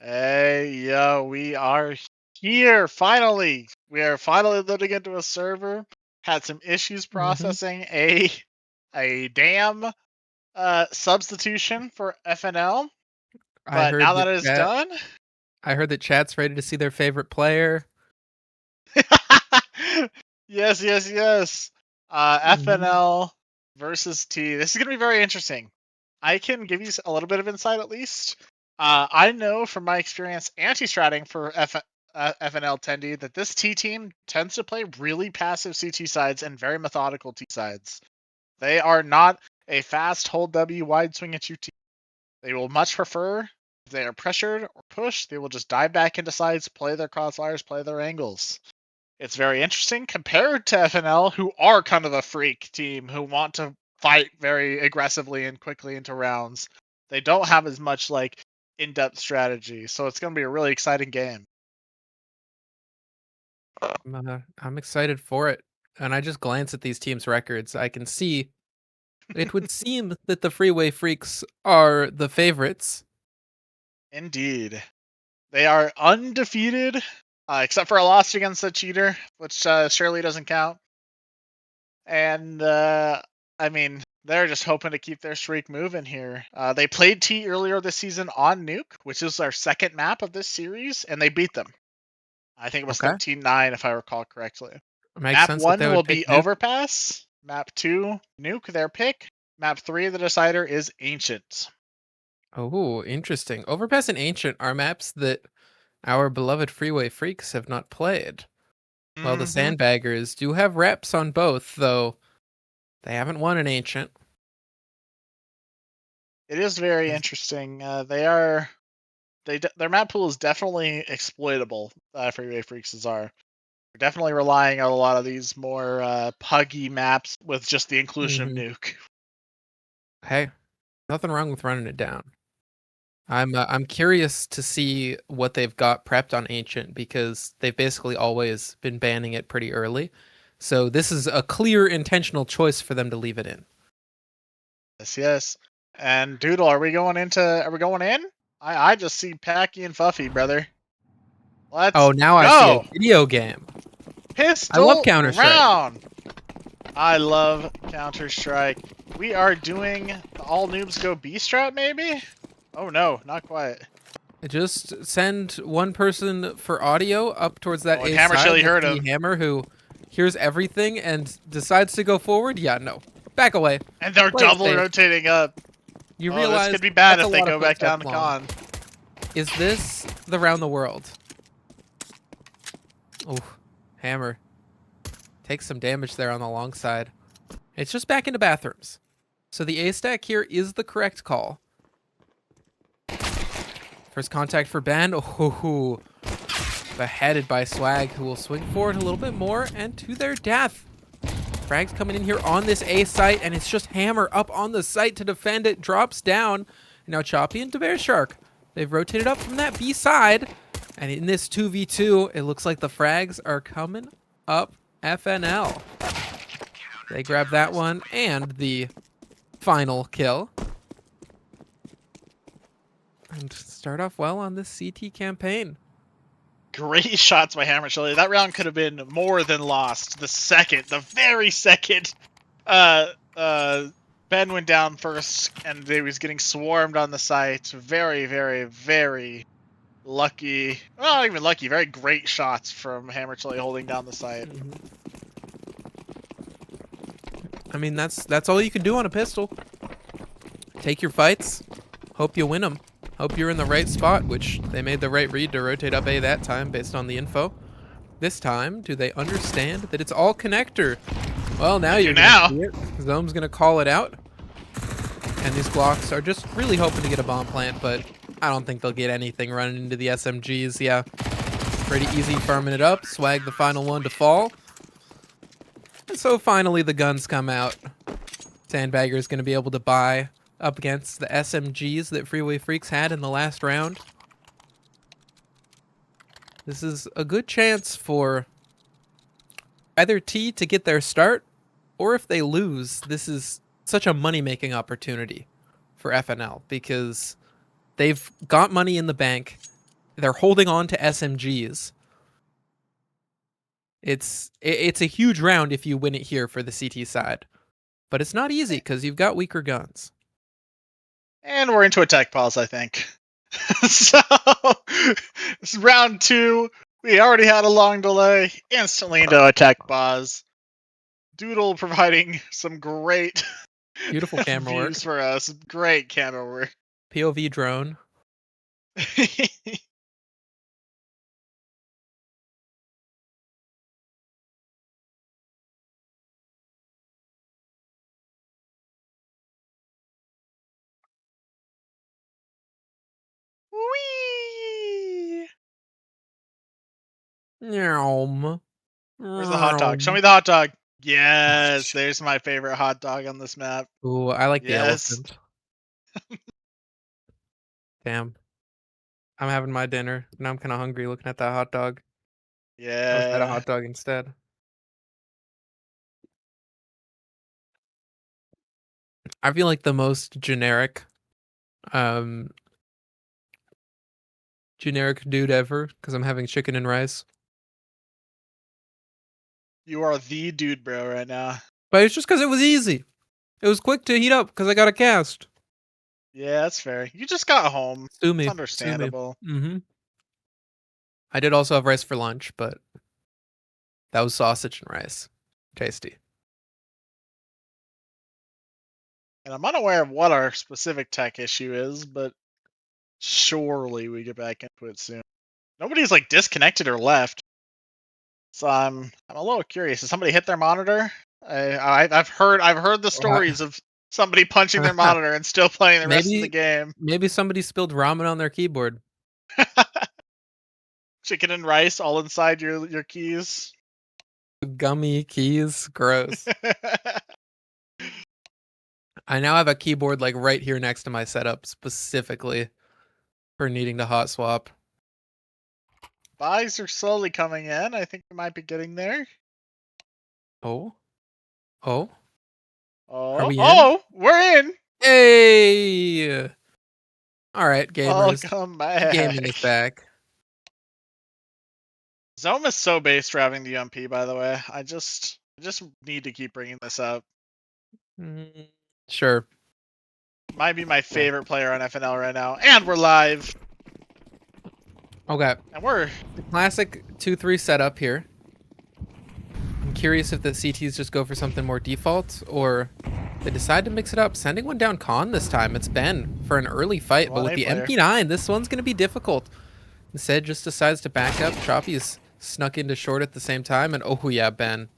Hey, yo, we are here finally. We are finally loading into a server. Had some issues processing a damn substitution for FNL, I but heard now that that it is chat. done, I heard that chat's ready to see their favorite player. yes, yes, yes. FNL versus T. This is gonna be very interesting. I can give you a little bit of insight at least. I know from my experience anti-stratting for FNL Tendy that this T team tends to play really passive CT sides and very methodical T sides. They are not a fast hold W wide swing at you team. They will much prefer if they are pressured or pushed, they will just dive back into sides, play their crossfires, play their angles. It's very interesting compared to FNL, who are kind of a freak team who want to fight very aggressively and quickly into rounds. They don't have as much like in-depth strategy, so it's going to be a really exciting game. I'm excited for it. And I just glance at these teams' records. I can see it would seem that the Freeway Freaks are the favorites. Indeed, they are undefeated, except for a loss against a cheater, which surely doesn't count. And I mean, they're just hoping to keep their streak moving here. They played T earlier this season on Nuke, which is our second map of this series, and they beat them. I think it was Okay. 13-9 if I recall correctly. Makes Map sense that they 1 would will pick be Nuke. Overpass. Map 2, Nuke, their pick. Map 3, the decider, is Ancient. Oh, interesting. Overpass and Ancient are maps that our beloved Freeway Freaks have not played. Well, the Mm-hmm. Sandbaggers do have reps on both, though they haven't won an Ancient. It is very Is- interesting. Their map pool is definitely exploitable. Freeway Freaks are. They're definitely relying on a lot of these more puggy maps with just the inclusion of Mhm. Nuke. Hey, nothing wrong with running it down. I'm curious to see what they've got prepped on Ancient because they've basically always been banning it pretty early. So this is a clear intentional choice for them to leave it in. Yes, yes. And Doodle, are we going in? I just see Packy and Fuffy, brother. Let's Oh, now I see a go. video game. I love Pistol Counter-Strike. round. I love Counter-Strike. We are doing the all noobs go B strat, maybe? Oh no, not quite. Just send one person for audio up towards that Oh, and A Hammer side. Chili That's heard gonna be him. Hammer, who hears everything and decides to go forward. Yeah, no. Back away. And they're Play it double safe. rotating up. You Oh, this realize could be bad that's a if they lot of go back down footsteps the long. con. Is this the round the world? Oh, Hammer takes some damage there on the long side. It's just back into bathrooms. So the A stack here is the correct call. First contact for Ben. Oh, beheaded by Swag, who will swing forward a little bit more and to their death. Frags coming in here on this A site, and it's just Hammer up on the site to defend it. Drops down. Now Choppy and Bear Shark. They've rotated up from that B side. And in this 2v2, it looks like the frags are coming up FNL. They grab that one and the final kill. And start off well on this CT campaign. Great shots by Hammer Chili. That round could have been more than lost. The very second, Ben went down first, and they was getting swarmed on the site. Very, very, very lucky. Well, not even lucky. Very great shots from Hammer Chili holding down the site. I mean, that's all you can do on a pistol. Take your fights. Hope you win them. Hope you're in the right spot, which they made the right read to rotate up A that time based on the info. This time, do they understand that it's all connector? Well, now you're going to see it. Zome's going to call it out. And these blocks are just really hoping to get a bomb plant, but I don't think they'll get anything running into the SMGs. Yeah, pretty easy farming it up. Swag the final one to fall. And so finally the guns come out. Sandbagger's going to be able to buy up against the SMGs that Freeway Freaks had in the last round. This is a good chance for either T to get their start, or if they lose, this is such a money-making opportunity for FNL because they've got money in the bank. They're holding on to SMGs. It's a huge round if you win it here for the CT side. But it's not easy because you've got weaker guns. And we're into a tech pause, I think. So, this is round 2. We already had a long delay. Instantly into a tech pause. Doodle providing some great Beautiful camera work. views for us. Great camera work. POV drone. Whee! Nyom. Where's the hot dog? Show me the hot dog. Yes, there's my favorite hot dog on this map. Ooh, I like the Yes. elephant. Damn. I'm having my dinner. Now I'm kind of hungry looking at that hot dog. I wish I had a Yeah. hot dog instead. I feel like the most um, generic dude ever because I'm having chicken and rice. You are the dude, bro, right now. But it's just because it was easy. It was quick to heat up because I got a cast. Yeah, that's fair. You just got home. Sue It's me. Sue me. understandable. I did also have rice for lunch, but that was sausage and rice. Tasty. And I'm unaware of what our specific tech issue is, but surely we get back into it soon. Nobody's like disconnected or left, so I'm a little curious. Did somebody hit their monitor? I've heard the stories of somebody punching their monitor and still playing the rest of the game. Maybe somebody spilled ramen on their keyboard. Chicken and rice all inside your keys. Gummy keys. Gross. I now have a keyboard like right here next to my setup specifically for needing to hot swap. Buys are slowly coming in. I think we might be getting there. Oh. Oh. Are Oh, we in? oh, we're in. Hey! Alright, gamers. Welcome back. Gaming is back. Zome is so based for having the UMP, by the way. I just need to keep bringing this up. Sure. Might be my favorite player on FNL right now. And we're live. Okay. And we're... The classic 2-3 setup here. I'm curious if the CTs just go for something more default, or they decide to mix it up. Sending one down con this time. It's Ben for an early fight, but with the MP9, this one's going to be difficult. Instead, just decides to back up. Choppy's snuck into short at the same time, and oh yeah, Ben.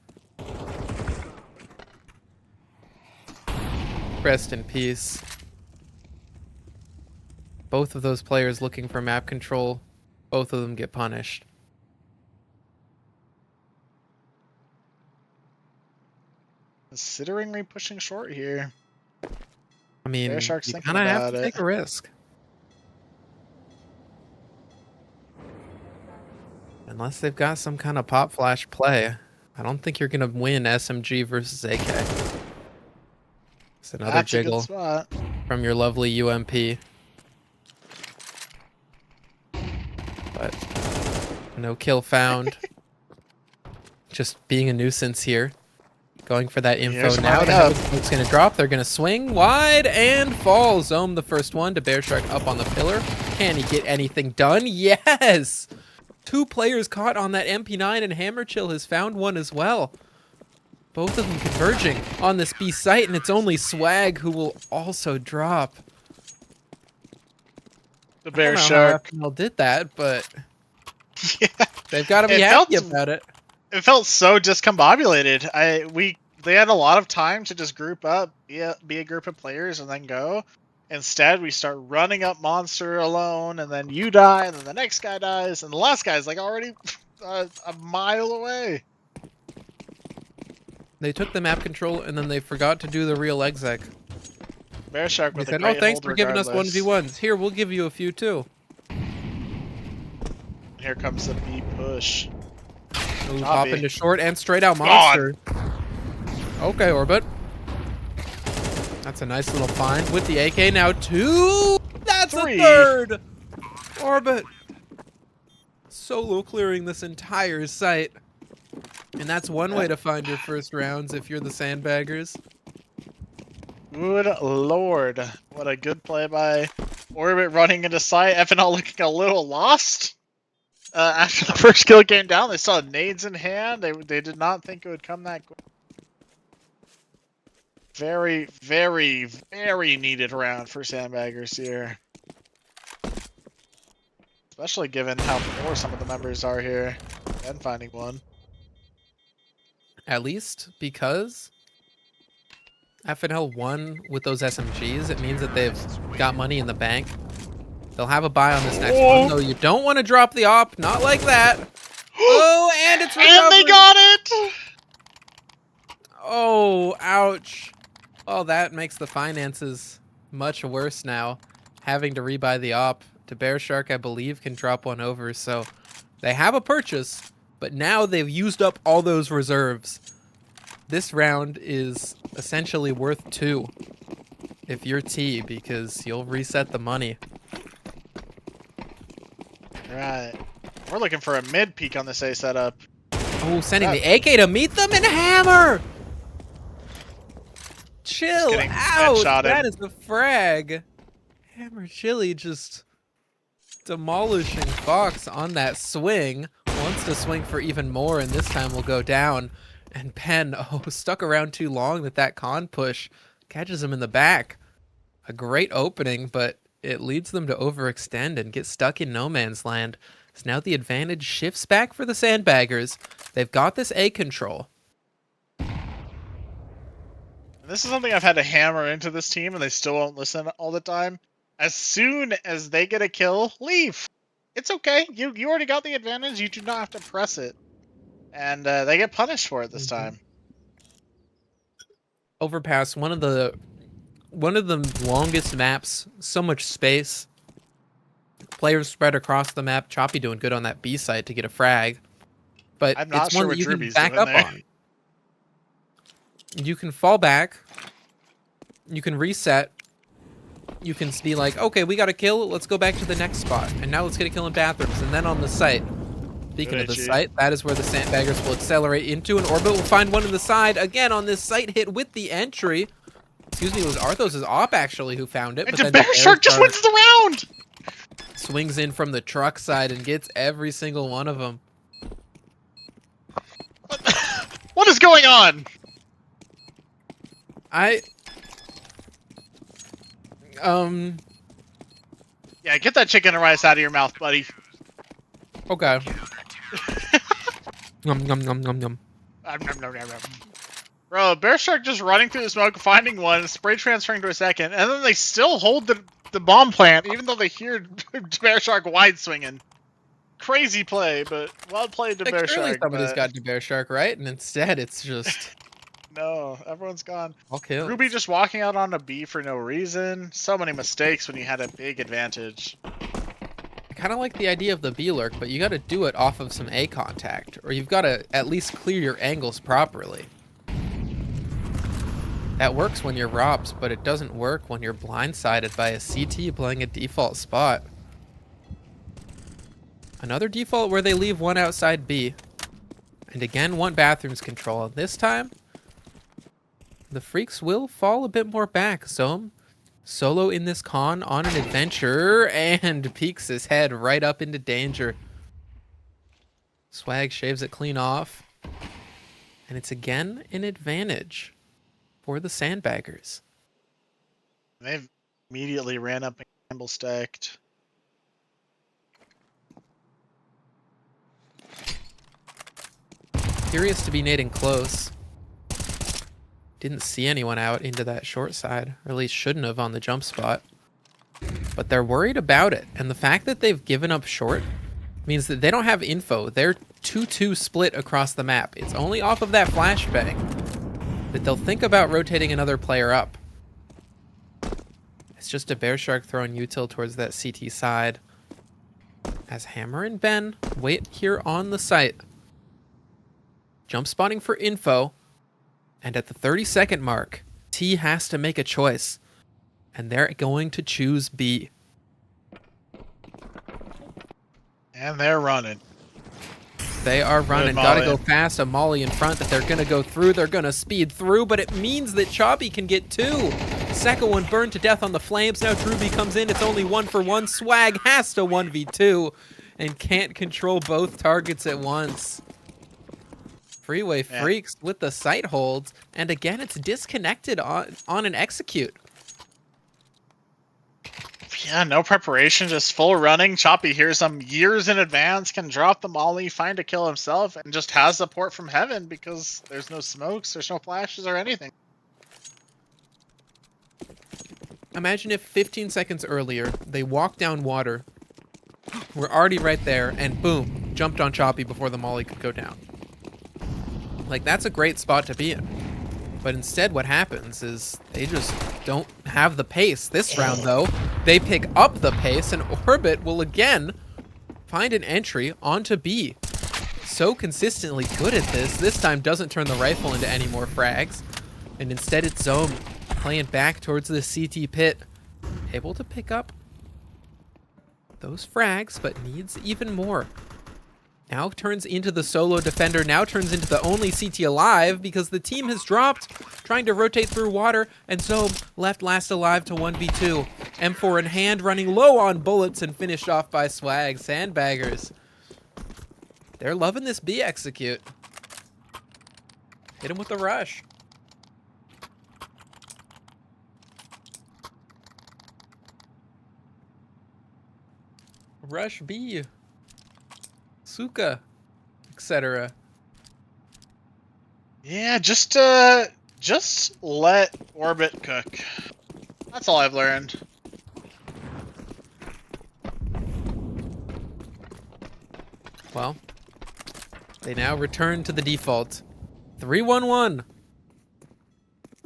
Rest in peace. Both of those players looking for map control. Both of them get punished. Considering pushing short here. I mean, you thinking kind of have about to it. take a risk. Unless they've got some kind of pop flash play. I don't think you're going to win SMG versus AK. It's another That's jiggle a good spot. from your lovely UMP. But no kill found. Just being a nuisance here. Going for that info Here's now. up. It's going to drop. They're going to swing wide and fall. Zome the first one to Bear Shark up on the pillar. Can he get anything done? Yes! 2 players caught on that MP9, and Hammer Chill has found one as well. Both of them converging on this B site, and it's only Swag who will also drop. The Bear Shark. I don't know how FNL did that, but Yeah. They've got to be happy about it. It felt so discombobulated. They had a lot of time to just group up, be a group of players, and then go. Instead, we start running up Monster alone, and then you die, and then the next guy dies, and the last guy's like already a mile away. They took the map control, and then they forgot to do the real exec. Bear Shark They with said, a great "Oh, thanks hold for giving us regardless." 1v1s. Here, we'll give you a few too." Here comes the B push. Ooh, pop into short and straight out Monster. Okay, Orbit. That's a nice little find with the AK now. 2. That's 3. a 3rd. Orbit. Solo clearing this entire site. And that's one way to find your first rounds if you're the Sandbaggers. Good lord. What a good play by Orbit running into sight. FNL looking a little lost. After the first kill came down, they saw nades in hand. They did not think it would come that quick. Very, very, very needed round for Sandbaggers here. Especially given how poor some of the members are here. And finding one. At least because FNL won with those SMGs, it means that they've got money in the bank. They'll have a buy on this next one, though you don't want to drop the op. Not like that. Oh, and it's recovered. And they got it! Oh, ouch. Oh, that makes the finances much worse now. Having to rebuy the op. To Bear Shark, I believe, can drop one over. So they have a purchase, but now they've used up all those reserves. This round is essentially worth 2 if you're T, because you'll reset the money. Right. We're looking for a mid peak on this A setup. Oh, sending the AK to meet them and Hammer! Chill out! That is a frag. Hammer Chili just demolishing Fox on that swing. Wants to swing for even more, and this time will go down. And Penn, stuck around too long with that con push. Catches him in the back. A great opening, but it leads them to overextend and get stuck in no man's land. So now the advantage shifts back for the Sandbaggers. They've got this A control. This is something I've had to hammer into this team, and they still won't listen all the time. As soon as they get a kill, leave. It's okay. You already got the advantage. You do not have to press it. And they get punished for it this time. Overpass, one of the longest maps, so much space. Players spread across the map. Choppy doing good on that B side to get a frag. But I'm not it's sure one what that you can Drewby's back doing up there. on. You can fall back. You can reset. You can be like, okay, we got a kill. Let's go back to the next spot. And now let's get a kill in bathrooms. And then on the site. Speaking of the site, that is where the sandbaggers will accelerate into. And Orbit will find one in the side. Again, on this site hit with the entry. Excuse me, it was Arthos' op, actually, who found it. And But then Bear Shark just wins the round! Swings in from the truck side and gets every single one of them. What is going on? Yeah, get that chicken and rice out of your mouth, buddy. Okay. Nom nom nom nom nom. Bro, Bear Shark just running through the smoke, finding one, spray transferring to a second, and then they still hold the bomb plant, even though they hear Bear Shark wide swinging. Crazy play, but well played to like, Bear surely Shark. Somebody's got to Bear Shark, right? And instead, it's just no, everyone's gone. all kills. Ruby just walking out on a B for no reason. So many mistakes when you had a big advantage. I kind of like the idea of the B lurk, but you got to do it off of some A contact, or you've got to at least clear your angles properly. That works when you're Robs, but it doesn't work when you're blindsided by a CT playing a default spot. Another default where they leave one outside B. And again, one bathrooms control. This time, the Freaks will fall a bit more back. Zome, solo in this con on an adventure, and peeks his head right up into danger. Swag shaves it clean off. And it's again an advantage for the sandbaggers. They've immediately ran up and Campbell stacked. Curious to be nading close. Didn't see anyone out into that short side, or at least shouldn't have on the jump spot. But they're worried about it, and the fact that they've given up short means that they don't have info. They're 2-2 split across the map. It's only off of that flashbang that they'll think about rotating another player up. It's just a Bear Shark throwing util towards that CT side. As Hammer and Ben wait here on the site. Jump spotting for info. And at the 30-second mark, T has to make a choice. And they're going to choose B. And they're running. They are running. Gotta go fast. A molly in front that they're going to go through. They're going to speed through, but it means that Choppy can get two. Second one burned to death on the flames. Now Drewby comes in. It's only 1-for-1. Swag has to 1v2 and can't control both targets at once. Freeway Freaks with the sight holds. And again, it's disconnected on an execute. Yeah, no preparation, just full running. Choppy hears them years in advance, can drop the molly, find a kill himself, and just has the port from heaven because there's no smokes, there's no flashes or anything. Imagine if 15 seconds earlier, they walked down water, were already right there, and boom, jumped on Choppy before the molly could go down. Like, that's a great spot to be in. But instead, what happens is they just don't have the pace. This round, though, they pick up the pace, and Orbit will again find an entry onto B. So consistently good at this. This time doesn't turn the rifle into any more frags. And instead, it's Zome playing back towards the CT pit. Able to pick up those frags, but needs even more. Now turns into the solo defender, now turns into the only CT alive because the team has dropped, trying to rotate through water, and so left last alive to 1v2. M4 in hand, running low on bullets and finished off by Swag. Sandbaggers. They're loving this B execute. Hit him with the rush. Rush B. Suka, etc. Yeah, just let Orbit cook. That's all I've learned. Well, they now return to the default. 3-1-1.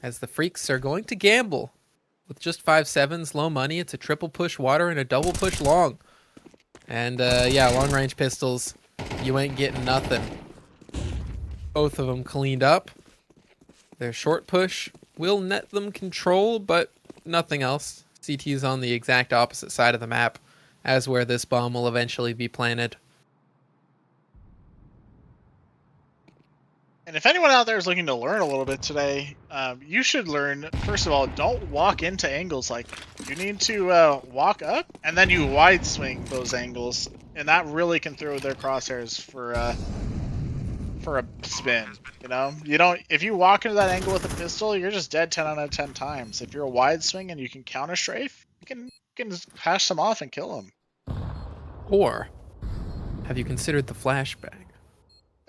As the Freaks are going to gamble. With just 5-7s, low money, it's a triple push water and a double push long. And yeah, long range pistols, you ain't getting nothing. Both of them cleaned up. Their short push will net them control, but nothing else. CT's on the exact opposite side of the map as where this bomb will eventually be planted. And if anyone out there is looking to learn a little bit today, you should learn, first of all, don't walk into angles like that. You need to walk up, and then you wide swing those angles, and that really can throw their crosshairs for a spin. You know, you don't. If you walk into that angle with a pistol, you're just dead 10 out of 10 times. If you're a wide swing and you can counter strafe, you can just pass them off and kill them. Or have you considered the flashbang?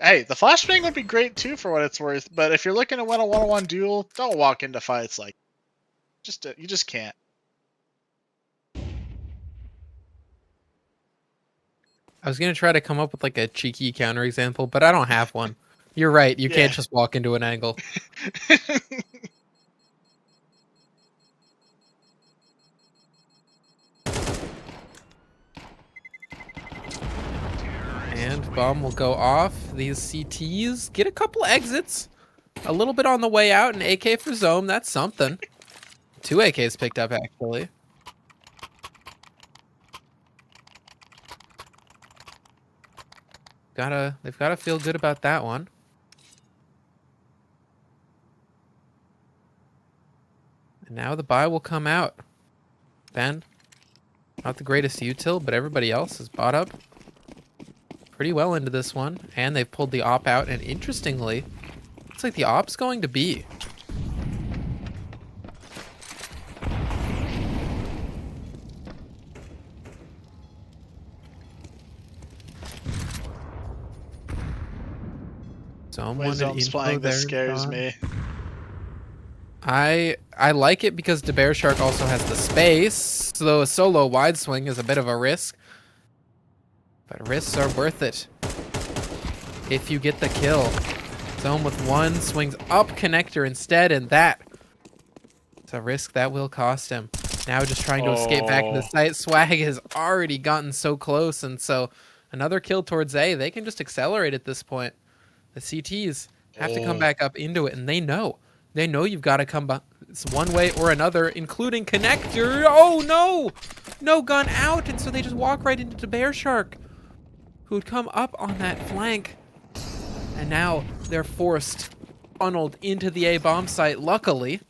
Hey, the flashbang would be great too for what it's worth, but if you're looking to win a one-on-one duel, don't walk into fights like you just can't. I was gonna try to come up with like a cheeky counter example, but I don't have one. You're right, you Yeah. can't just walk into an angle. And bomb will go off. These CTs get a couple exits. A little bit on the way out, an AK for Zome, that's something. 2 AKs picked up, actually. They've gotta feel good about that one. And now the buy will come out. Ben, not the greatest util, but everybody else is bought up pretty well into this one. And they've pulled the op out, and interestingly, looks like the op's going to be. Zome Way wanted Zone's info playing this there. scares Don. me. I like it because the Bear Shark also has the space, so a solo wide swing is a bit of a risk. But risks are worth it if you get the kill. Zone with 1 swings up connector instead, and that's a risk that will cost him. Now just trying to escape back into sight. Swag has already gotten so close, and so another kill towards A. They can just accelerate at this point. The CTs have to come back up into it, and they know. They know you've got to come it's one way or another, including connector. Oh, no! No gun out, and so they just walk right into the Bear Shark, who would come up on that flank. And now they're funneled into the A bomb site. Luckily,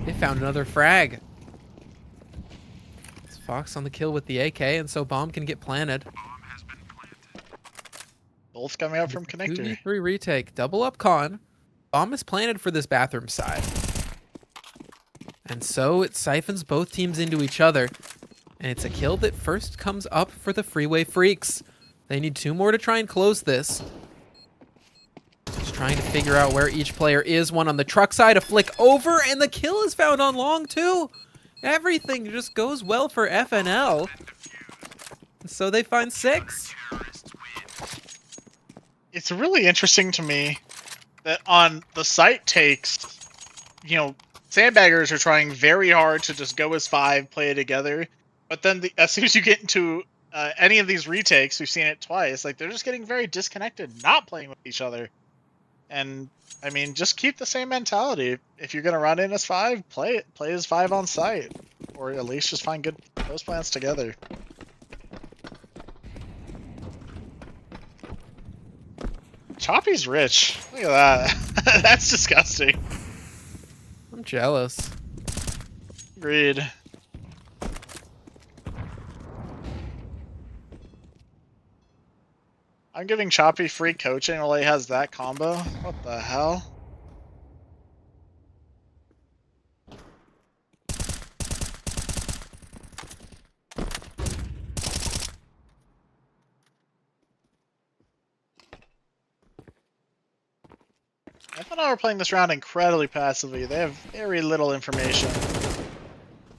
they found another frag. It's Fox on the kill with the AK, and so bomb can get planted. Both coming out from connector. 2v3 retake. Double up con. Bomb is planted for this bathroom side. And so it siphons both teams into each other. And it's a kill that first comes up for the Freeway Freaks. They need 2 more to try and close this. Just trying to figure out where each player is. One on the truck side, a flick over, and the kill is found on long too. Everything just goes well for FNL. And so they find 6. It's really interesting to me that on the site takes, sandbaggers are trying very hard to just go as 5, play it together. But then as soon as you get into any of these retakes, we've seen it twice, like they're just getting very disconnected, not playing with each other. And I mean, just keep the same mentality. If you're gonna run in as 5, play as 5 on site, or at least just find good post plans together. Choppy's rich. Look at that. That's disgusting. I'm jealous. Agreed. I'm giving Choppy free coaching while he has that combo. What the hell? FNL are playing this round incredibly passively. They have very little information.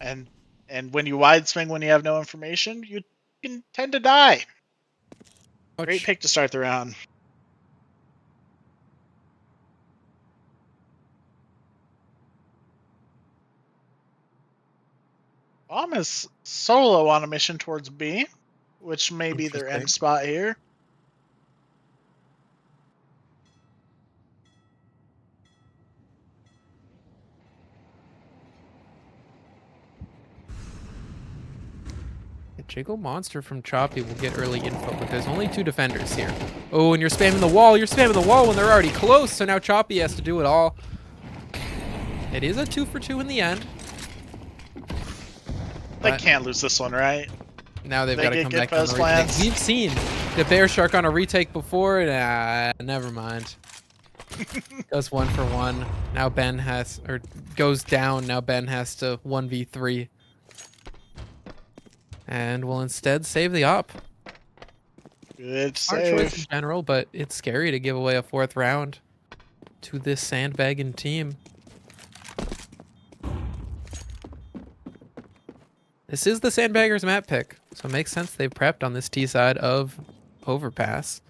And when you wide swing when you have no information, you can tend to die. Ouch. Great pick to start the round. Bomb is solo on a mission towards B. which may be their end Interesting. spot here. A Jiggle Monster from Choppy will get early info, but there's only 2 defenders here. Oh, and you're spamming the wall. You're spamming the wall when they're already close, so now Choppy has to do it all. It is a 2 for 2 in the end. They can't lose this one, right? Now they've got to come back on the plans. retake. We've seen the Bear Shark on a retake before. Nah, never mind. Goes 1 for 1. Now Ben has, or goes down. Now Ben has to 1v3. And will instead save the op. Good Smart save. choice in general, but it's scary to give away a 4th round to this sandbagging team. This is the Sandbaggers map pick, so it makes sense they've prepped on this T side of Overpass.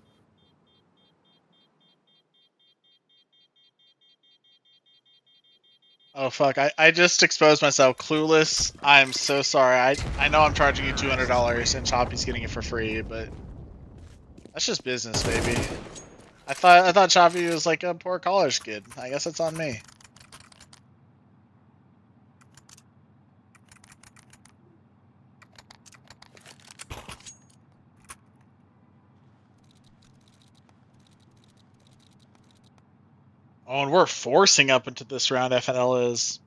Oh fuck, I just exposed myself. Clueless. I'm so sorry. I know I'm charging you $200 and Choppy's getting it for free, but that's just business, baby. I thought Choppy was like a poor college kid. I guess it's on me. Oh, and we're forcing up into this round, FNL is.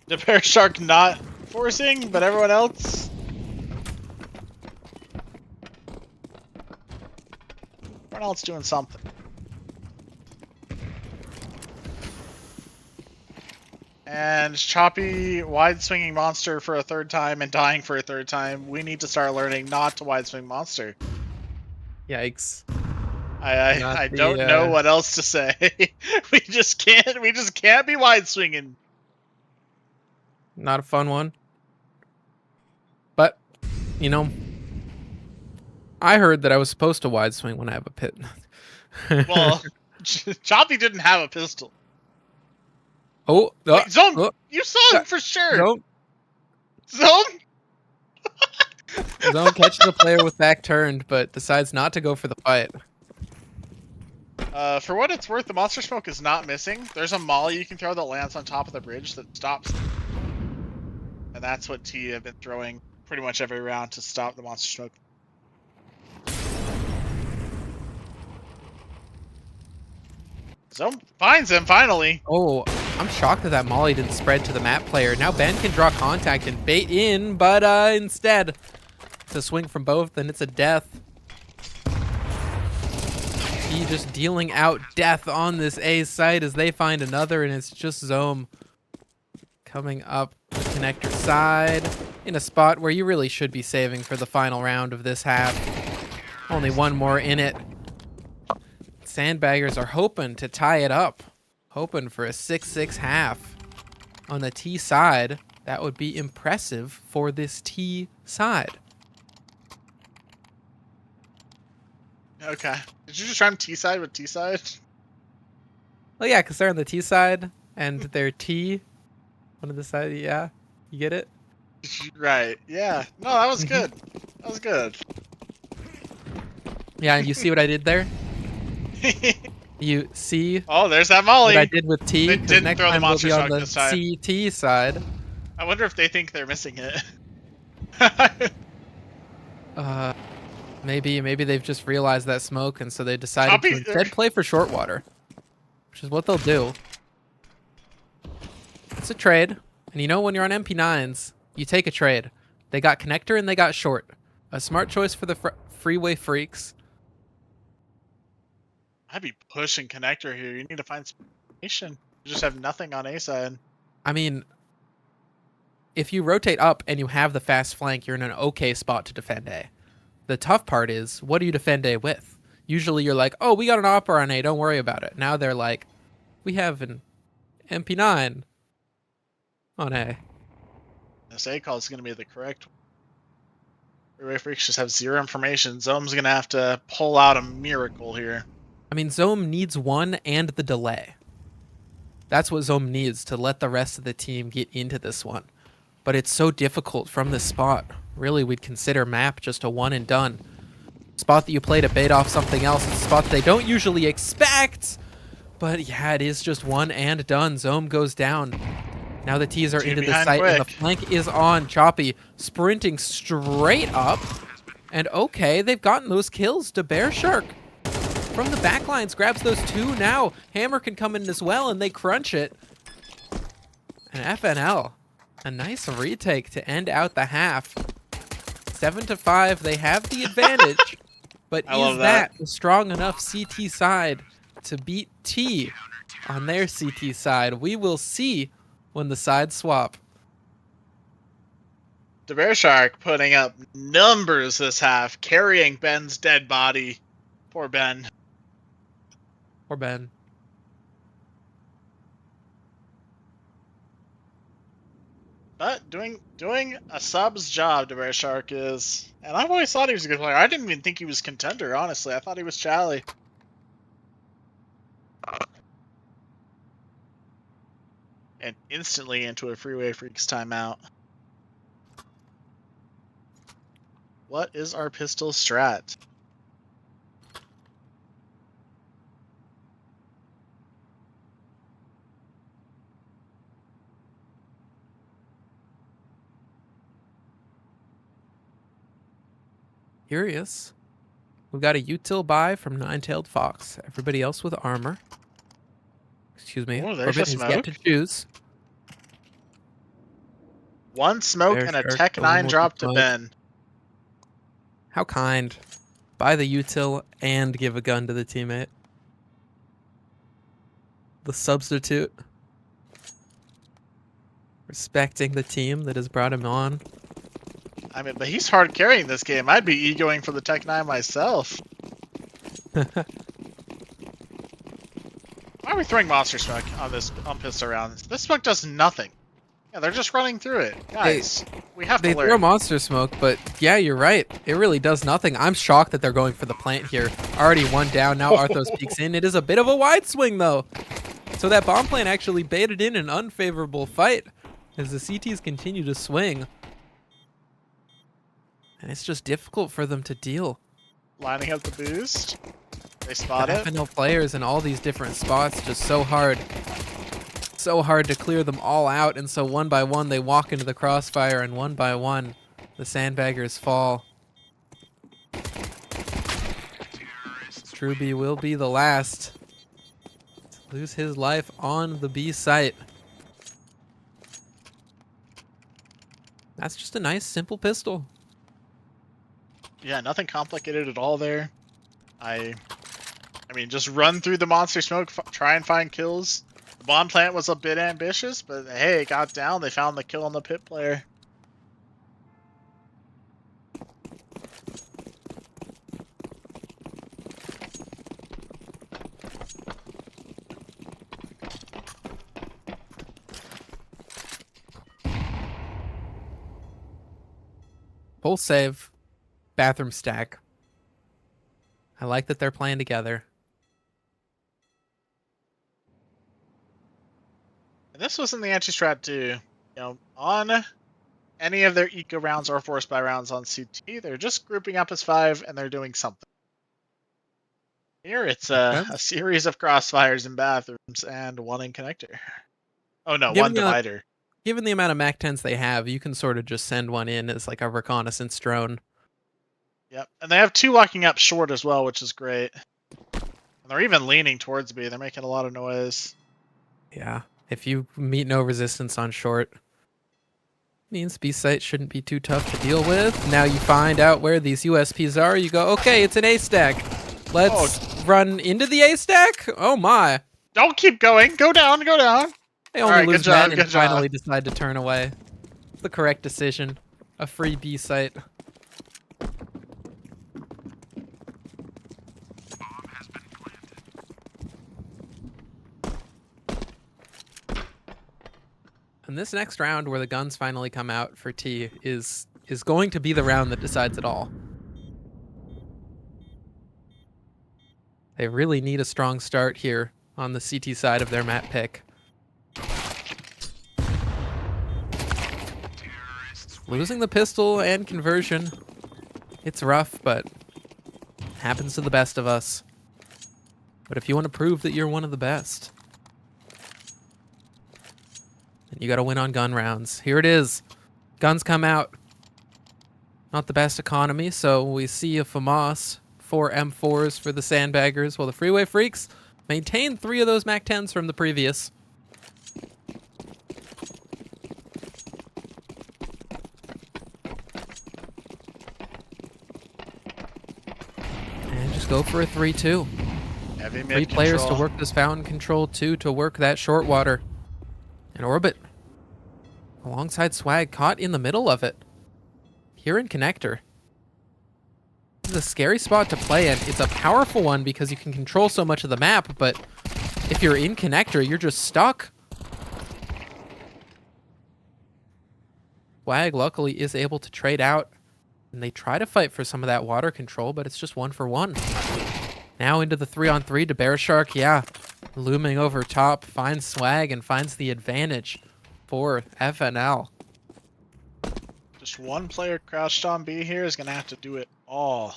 The Bear Shark not forcing, but everyone else? Everyone else doing something. And Choppy wide swinging monster for a 3rd time and dying for a 3rd time. We need to start learning not to wide swing monster. Yikes. I don't know what else to say. we just can't be wide swinging. Not a fun one. But, you know, I heard that I was supposed to wide swing when I have a pit. Well, Choppy didn't have a pistol. Oh, Wait, Zone, you saw him for sure. Zone? Zone catches a player with back turned, but decides not to go for the fight. For what it's worth, the monster smoke is not missing. There's a molly you can throw that lands on top of the bridge that stops. And that's what T have been throwing pretty much every round to stop the monster smoke. Zone finds him finally. Oh, I'm shocked that molly didn't spread to the map player. Now Ben can draw contact and bait in, but instead it's a swing from both, and it's a death. He just dealing out death on this A site as they find another, and it's just Zome coming up the connector side in a spot where you really should be saving for the final round of this half. Only 1 more in it. Sandbaggers are hoping to tie it up, hoping for a 6-6 half on the T side. That would be impressive for this T side. Okay. Did you just rhyme T side with T side? Well, yeah, because they're on the T side and they're T. One of the side, yeah. You get it? Right. Yeah. No, that was good. That was good. Yeah, you see what I did there? You see Oh, there's that molly. what I did with T? They 'Cause didn't next throw the time we'll monster be on shark the this time. CT side. I wonder if they think they're missing it. Maybe they've just realized that smoke, and so they decided to instead play for short water, which is what they'll do. It's a trade, and you know when you're on MP9s, you take a trade. They got connector and they got short. A smart choice for the Freeway freaks. I'd be pushing connector here. You need to find some information. You just have nothing on A side. I mean, if you rotate up and you have the fast flank, you're in an okay spot to defend A. The tough part is, what do you defend A with? Usually you're like, oh, we got an opera on A, don't worry about it. Now they're like, we have an MP9 on A. This A call is going to be the correct one. Freeway freaks just have 0 information. Zome's going to have to pull out a miracle here. I mean, Zome needs 1 and the delay. That's what Zome needs to let the rest of the team get into this one. but it's so difficult from this spot. Really, we'd consider map just a one and done. Spot that you play to bait off something else. It's a spot that they don't usually expect. But yeah, it is just one and done. Zome goes down. Now the T's are into the site and the flank is on. Choppy sprinting straight up. And okay, they've gotten those kills to Bear Shark. From the backlines, grabs those two now. Hammer can come in as well and they crunch it. And FNL, a nice retake to end out the half. 7-5, they have the advantage. But is that a strong enough CT side to beat T on their CT side? We will see when the sides swap. The Bear Shark putting up numbers this half, carrying Ben's dead body. Poor Ben. Poor Ben. But doing a sub's job, the Bear Shark is. And I've always thought he was a good player. I didn't even think he was Contender, honestly. I thought he was Chally. And instantly into a Freeway Freaks timeout. What is our pistol strat? Curious. We've got a util buy from Nine-Tailed Fox. Everybody else with armor. Excuse me. Oh, Corbin has yet to choose. One smoke and a Tech 9 drop to Ben. How kind. Buy the util and give a gun to the teammate. The substitute. Respecting the team that has brought him on. I mean, but he's hard carrying this game. I'd be egoing for the Tech 9 myself. Why are we throwing monster smoke on pistol rounds? This smoke does nothing. Yeah, they're just running through it. Guys, we have to learn. They throw monster smoke, but yeah, you're right. It really does nothing. I'm shocked that they're going for the plant here. Already one down, now Arthos peeks in. It is a bit of a wide swing, though. So that bomb plant actually baited in an unfavorable fight as the CTs continue to swing. And it's just difficult for them to deal. Lining up the boost. They spot it. FNL players in all these different spots, just so hard. So hard to clear them all out, and so one by one they walk into the crossfire, and one by one the sandbaggers fall. Truby will be the last to lose his life on the B site. That's just a nice, simple pistol. Yeah, nothing complicated at all there. I mean, just run through the monster smoke, try and find kills. The bomb plant was a bit ambitious, but hey, it got down. They found the kill on the pit player. Full save. Bathroom stack. I like that they're playing together. And this was in the anti-strat too. You know, on any of their eco rounds or force buy rounds on CT, they're just grouping up as 5 and they're doing something. Here it's a series of crossfires in bathrooms and one in connector. Oh no, one divider. Given the amount of MAC-10s they have, you can sort of just send one in as like a reconnaissance drone. Yep, and they have 2 walking up short as well, which is great. And they're even leaning towards B. They're making a lot of noise. Yeah, if you meet no resistance on short, means B site shouldn't be too tough to deal with. Now you find out where these USPs are. You go, okay, it's an A stack. Let's run into the A stack. Oh my! Don't keep going. Go down. Go down. They only lose men and finally decide to turn away. It's the correct decision. A free B site. And this next round where the guns finally come out for T is going to be the round that decides it all. They really need a strong start here on the CT side of their map pick. Losing the pistol and conversion, it's rough, but happens to the best of us. But if you want to prove that you're one of the best, then you got to win on gun rounds. Here it is. Guns come out. Not the best economy, so we see a FAMAS, 4 M4s for the Sandbaggers, while the Freeway Freaks maintain 3 of those MAC-10s from the previous. And just go for a 3-2. Heavy 3 mid players to control. work this fountain control, 2 to work that short water. And Orbit, alongside Swag, caught in the middle of it. Here in Connector. This is a scary spot to play in. It's a powerful one because you can control so much of the map, but if you're in Connector, you're just stuck. Swag, luckily, is able to trade out, and they try to fight for some of that water control, but it's just 1 for 1. Now into the 3-on-3 to Bear Shark, yeah. Looming over top, finds Swag and finds the advantage for FNL. Just one player crouched on B here is gonna have to do it all.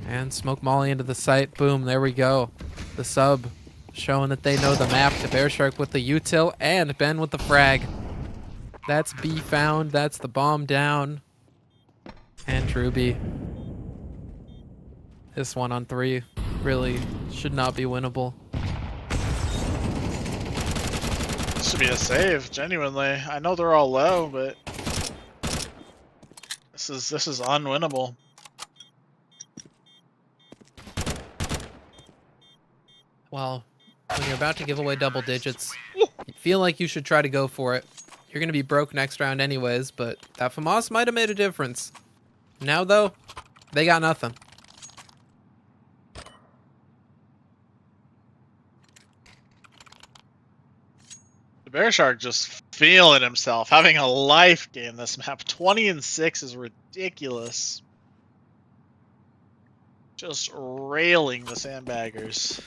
And smoke Molly into the site. Boom, there we go. The sub showing that they know the map. To Bear Shark with the util and Ben with the frag. That's B found. That's the bomb down. And Truby. This 1-on-3 really should not be winnable. This should be a save, genuinely. I know they're all low, but this is unwinnable. Well, when you're about to give away double digits, you feel like you should try to go for it. You're going to be broke next round anyways, but that FAMAS might have made a difference. Now, though, they got nothing. The Bear Shark just feeling himself, having a life game this map. 20-6 is ridiculous. Just railing the Sandbaggers.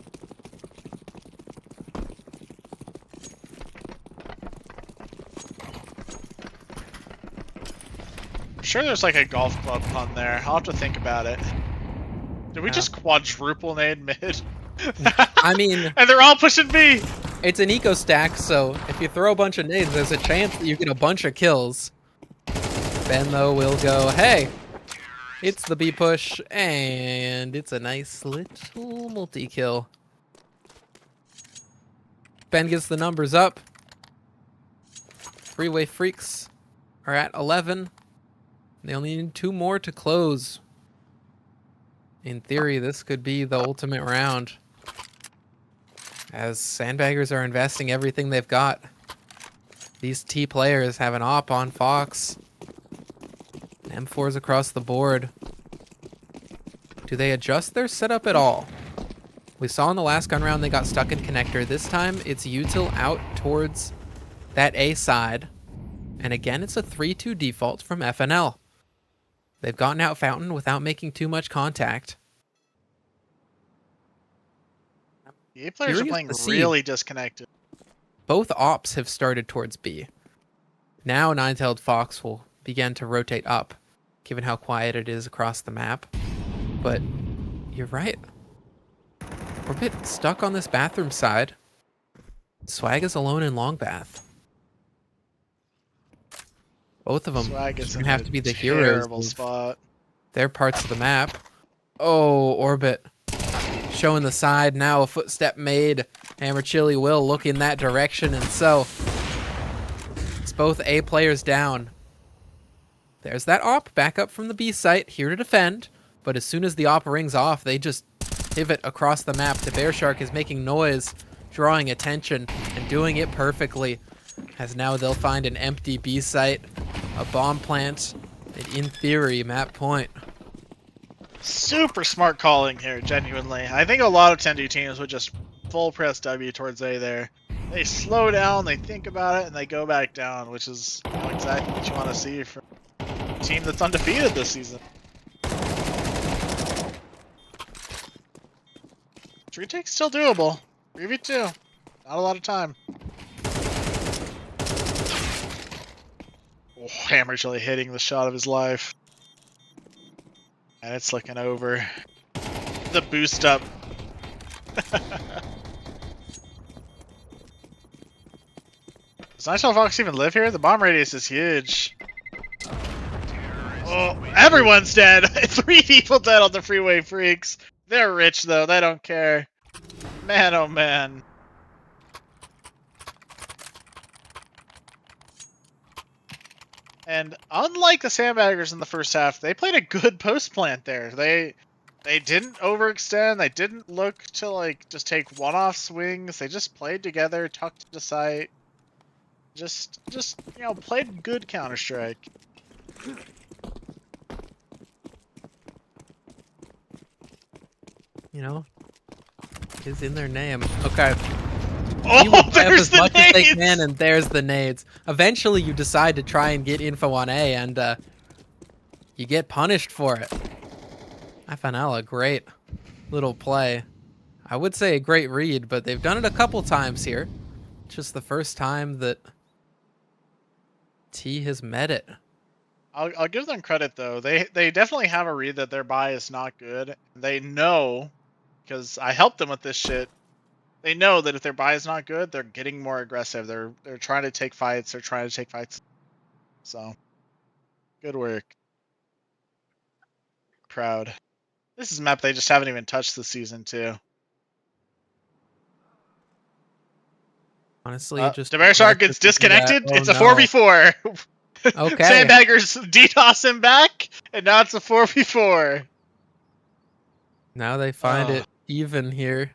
I'm sure there's like a golf club pun there. I'll have to think about it. Did we just quadruple nade mid? I mean, and they're all pushing B. It's an eco stack, so if you throw a bunch of nades, there's a chance that you get a bunch of kills. Ben, though, will go, hey, it's the B push, and it's a nice little multi-kill. Ben gets the numbers up. Freeway Freaks are at 11. They only need 2 more to close. In theory, this could be the ultimate round, as Sandbaggers are investing everything they've got. These T players have an op on Fox. M4s across the board. Do they adjust their setup at all? We saw in the last gun round they got stuck in Connector. This time it's util out towards that A side. And again, it's a 3-2 default from FNL. They've gotten out Fountain without making too much contact. The A players are playing to see. really disconnected. Both ops have started towards B. Now Nine-Tailed Fox will begin to rotate up, given how quiet it is across the map. But you're right. We're a bit stuck on this bathroom side. Swag is alone in Long Bath. Both of them Swag is gonna in have a to be the terrible heroes of spot. their parts of the map. Oh, Orbit showing the side. Now a footstep made. Hammer Chili will look in that direction, and so it's both A players down. There's that op back up from the B site, here to defend. But as soon as the op rings off, they just pivot across the map. The Bear Shark is making noise, drawing attention, and doing it perfectly. As now they'll find an empty B site, a bomb plant, and in theory, map point. Super smart calling here, genuinely. I think a lot of 10D teams would just full press W towards A there. They slow down, they think about it, and they go back down, which is exactly what you want to see from a team that's undefeated this season. Retake's still doable. 3v2. Not a lot of time. Oh, Hammer's really hitting the shot of his life. And it's looking over. The boost up. Does Nightshell Fox even live here? The bomb radius is huge. Oh, everyone's dead. 3 people dead on the Freeway Freaks. They're rich though. They don't care. Man, oh man. And unlike the Sandbaggers in the first half, they played a good post plant there. They didn't overextend. They didn't look to like just take one-off swings. They just played together, tucked to sight. Just played good Counter-Strike. You know, is in their name. Okay. Oh, there's the as much as they nades! can, and there's the nades. Eventually, you decide to try and get info on A, and you get punished for it. FNL, a great little play. I would say a great read, but they've done it a couple times here. Just the first time that T has met it. I'll give them credit though. They definitely have a read that their buy is not good. They know, because I helped them with this shit. They know that if their buy is not good, they're getting more aggressive. They're trying to take fights. They're trying to take fights. So, good work. Proud. This is a map they just haven't even touched this season too. Honestly, just the Bear Shark gets disconnected. It's a 4v4. Okay. Sandbaggers DDoS him back, and now it's a 4v4. Now they find it even here.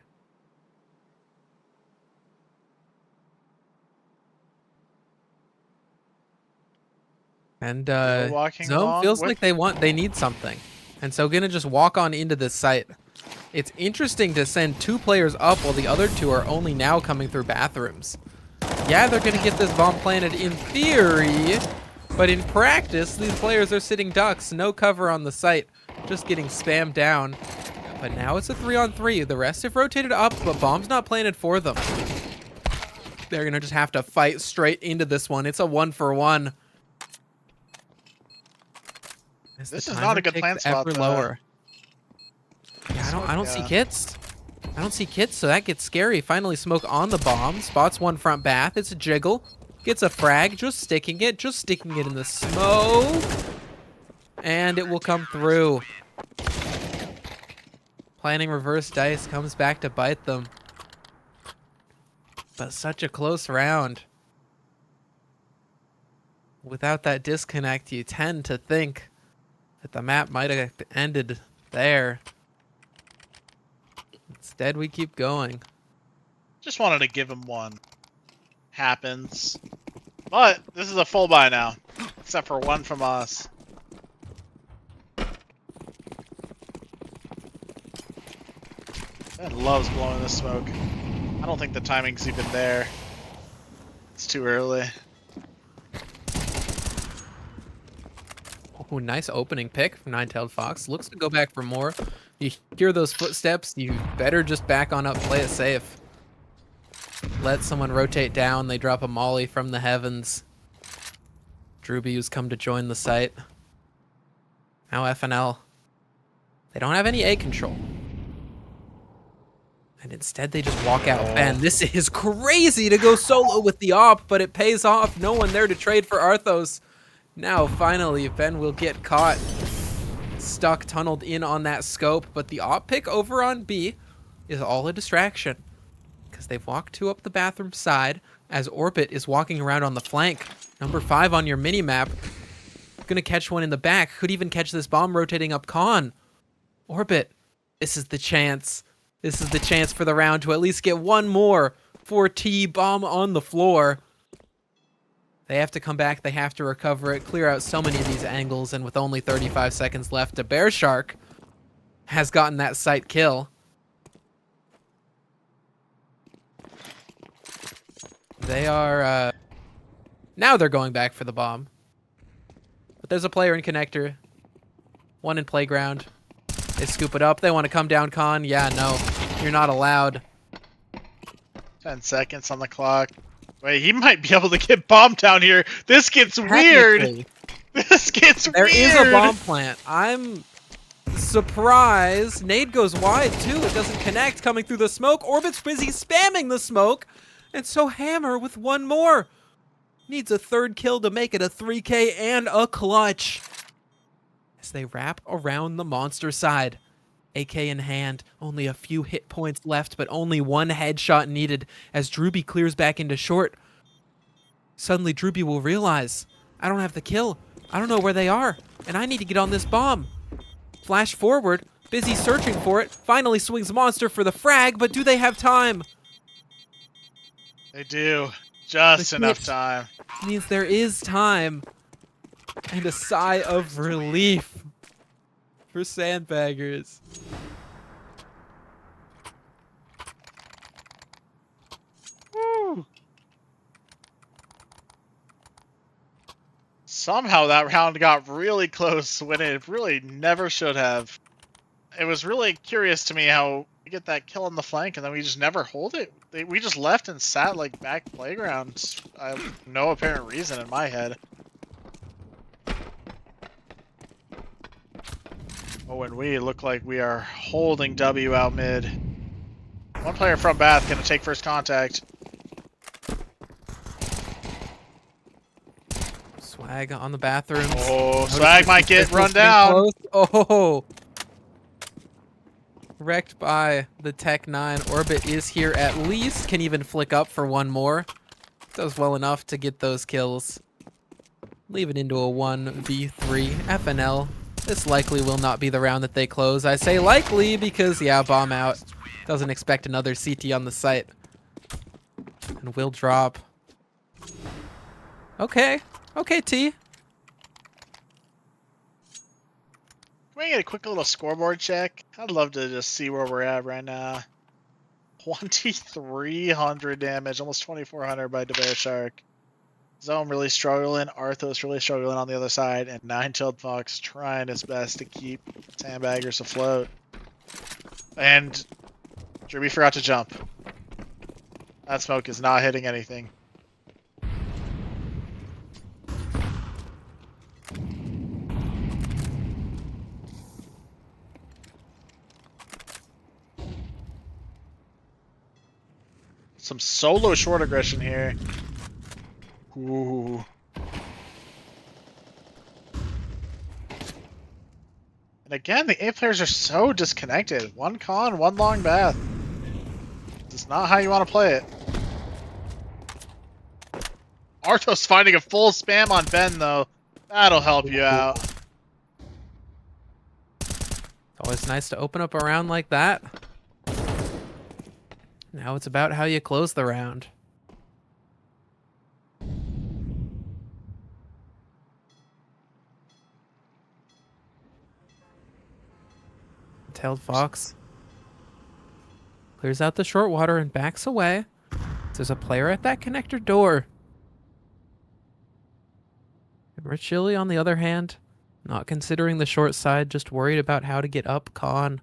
And Zone feels like they need something. And so gonna just walk on into this site. It's interesting to send 2 players up while the other 2 are only now coming through bathrooms. Yeah, they're gonna get this bomb planted in theory, but in practice, these players are sitting ducks, no cover on the site, just getting spammed down. But now it's a 3-on-3. The rest have rotated up, but bomb's not planted for them. They're gonna just have to fight straight into this one. It's a 1-for-1. This is not a good plant spot. Lower. Yeah, I don't see kits. I don't see kits, so that gets scary. Finally, smoke on the bomb. Spots one front bath. It's a jiggle. Gets a frag. Just sticking it in the smoke. And it will come through. Planning reverse dice comes back to bite them. But such a close round. Without that disconnect, you tend to think that the map might have ended there. Instead, we keep going. Just wanted to give him one. Happens. But this is a full buy now. Except for one from us. Ben loves blowing the smoke. I don't think the timing's even there. It's too early. Oh, nice opening pick from Nine-Tailed Fox. Looks to go back for more. You hear those footsteps, you better just back on up, play it safe. Let someone rotate down, they drop a molly from the heavens. Drewby's come to join the site. Now FNL. They don't have any A control. And instead they just walk out. Man, this is crazy to go solo with the op, but it pays off. No one there to trade for Arthos. Now, finally, Ben will get caught. Stuck, tunneled in on that scope, but the op pick over on B is all a distraction. Because they've walked 2 up the bathroom side as Orbit is walking around on the flank. Number 5 on your mini-map. Gonna catch one in the back. Could even catch this bomb rotating up Con. Orbit, this is the chance. This is the chance for the round to at least get one more 4T bomb on the floor. They have to come back, they have to recover it, clear out so many of these angles, and with only 35 seconds left, a Bear Shark has gotten that site kill. They are, now they're going back for the bomb. But there's a player in connector. One in playground. They scoop it up, they want to come down Con. Yeah, no, you're not allowed. 10 seconds on the clock. Wait, he might be able to get bombed down here. This gets weird. Technically, This gets there weird. is a bomb plant. I'm surprised. Nade goes wide too. It doesn't connect coming through the smoke. Orbit's busy spamming the smoke. And so Hammer with one more. Needs a third kill to make it a 3K and a clutch. As they wrap around the monster side. AK in hand, only a few hit points left, but only one headshot needed as Drewby clears back into short. Suddenly Drewby will realize, I don't have the kill. I don't know where they are, and I need to get on this bomb. Flash forward, busy searching for it, finally swings Monster for the frag, but do they have time? They do. Just enough time. Means there is time. And a sigh of relief for Sandbaggers. Woo. Somehow that round got really close when it really never should have. It was really curious to me how we get that kill on the flank and then we just never hold it. We just left and sat like back playgrounds. I have no apparent reason in my head. Oh, and we look like we are holding W out mid. One player from Bath gonna take first contact. Swag on the bathrooms. Oh, Swag might get run down. Oh, wrecked by the Tech 9. Orbit is here at least. Can even flick up for one more. Does well enough to get those kills. Leave it into a 1v3 FNL. This likely will not be the round that they close. I say likely because, yeah, bomb out. Doesn't expect another CT on the site. And will drop. Okay. Okay, T. Can we get a quick little scoreboard check? I'd love to just see where we're at right now. 2,300 damage, almost 2,400 by DeBear Shark. Zone really struggling, Arthos really struggling on the other side, and Nine-Tailed Fox trying his best to keep Sandbaggers afloat. And Drewby forgot to jump. That smoke is not hitting anything. Some solo short aggression here. Ooh. And again, the A players are so disconnected. One con, one long bath. This is not how you want to play it. Arthos finding a full spam on Ben, though. That'll help you out. Always nice to open up a round like that. Now it's about how you close the round. Tailed Fox clears out the short water and backs away. There's a player at that connector door. And Rich Chili, on the other hand, not considering the short side, just worried about how to get up con.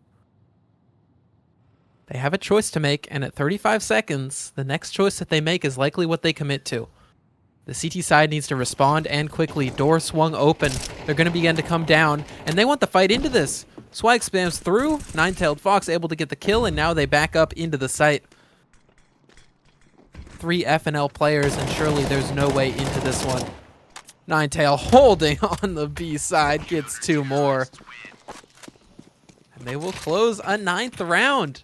They have a choice to make, and at 35 seconds, the next choice that they make is likely what they commit to. The CT side needs to respond, and quickly. Door swung open. They're going to begin to come down, and they want the fight into this. Swag spams through. Nine-Tailed Fox able to get the kill, and now they back up into the site. 3 FNL players, and surely there's no way into this one. Nine-Tail holding on the B side, gets 2 more. And they will close a 9th round.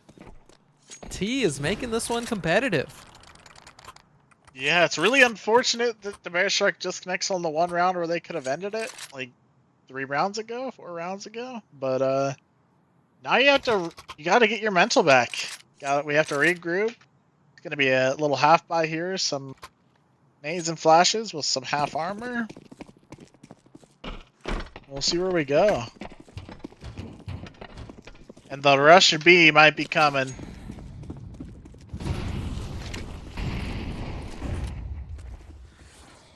T is making this one competitive. Yeah, it's really unfortunate that the Bear Shark disconnects on the one round where they could have ended it, like 4 rounds ago. But now you got to get your mental back. We have to regroup. It's gonna be a little half buy here, some nades and flashes with some half armor. We'll see where we go. And the Russian B might be coming.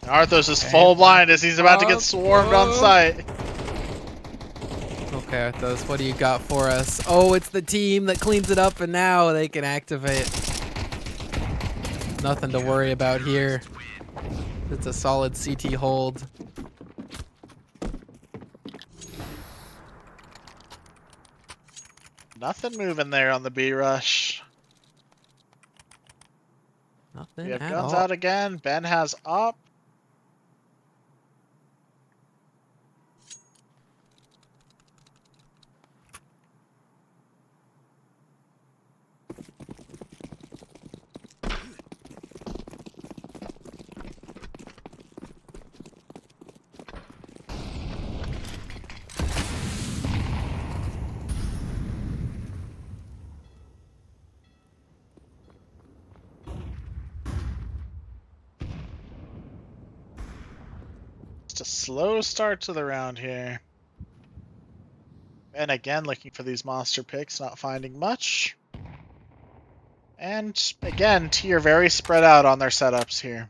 Arthos is full blind as he's about to get swarmed on site. Okay, Arthos, what do you got for us? Oh, it's the team that cleans it up, and now they can activate. Nothing to worry about here. It's a solid CT hold. Nothing moving there on the B rush. Nothing We have at guns all. out again. Ben has up. Just a slow start to the round here. And again, looking for these monster picks, not finding much. And again, T are very spread out on their setups here.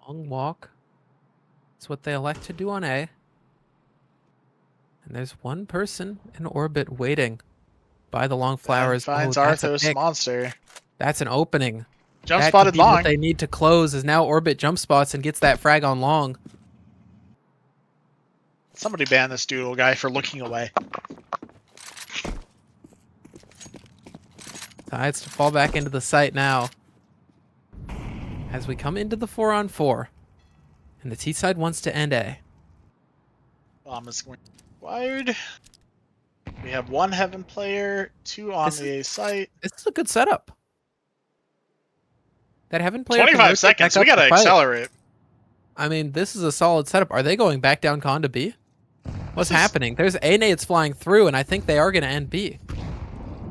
Long walk. That's what they elect to do on A. And there's one person in orbit waiting by the long Ben flowers. finds Oh, that's a Arthos pick. monster. That's an opening. Jump That could spotted be what long. they need to close. Is now orbit jump spots and gets that frag on long. Somebody ban this doodle guy for looking away. Decides to fall back into the site now. As we come into the 4-on-4. And the T side wants to end A. Bomb is going wide. We have one heaven player, two on the A site. This is a good setup. That heaven player 25 seconds. We gotta accelerate. I mean, this is a solid setup. Are they going back down con to B? What's happening? There's A nades flying through, and I think they are going to end B.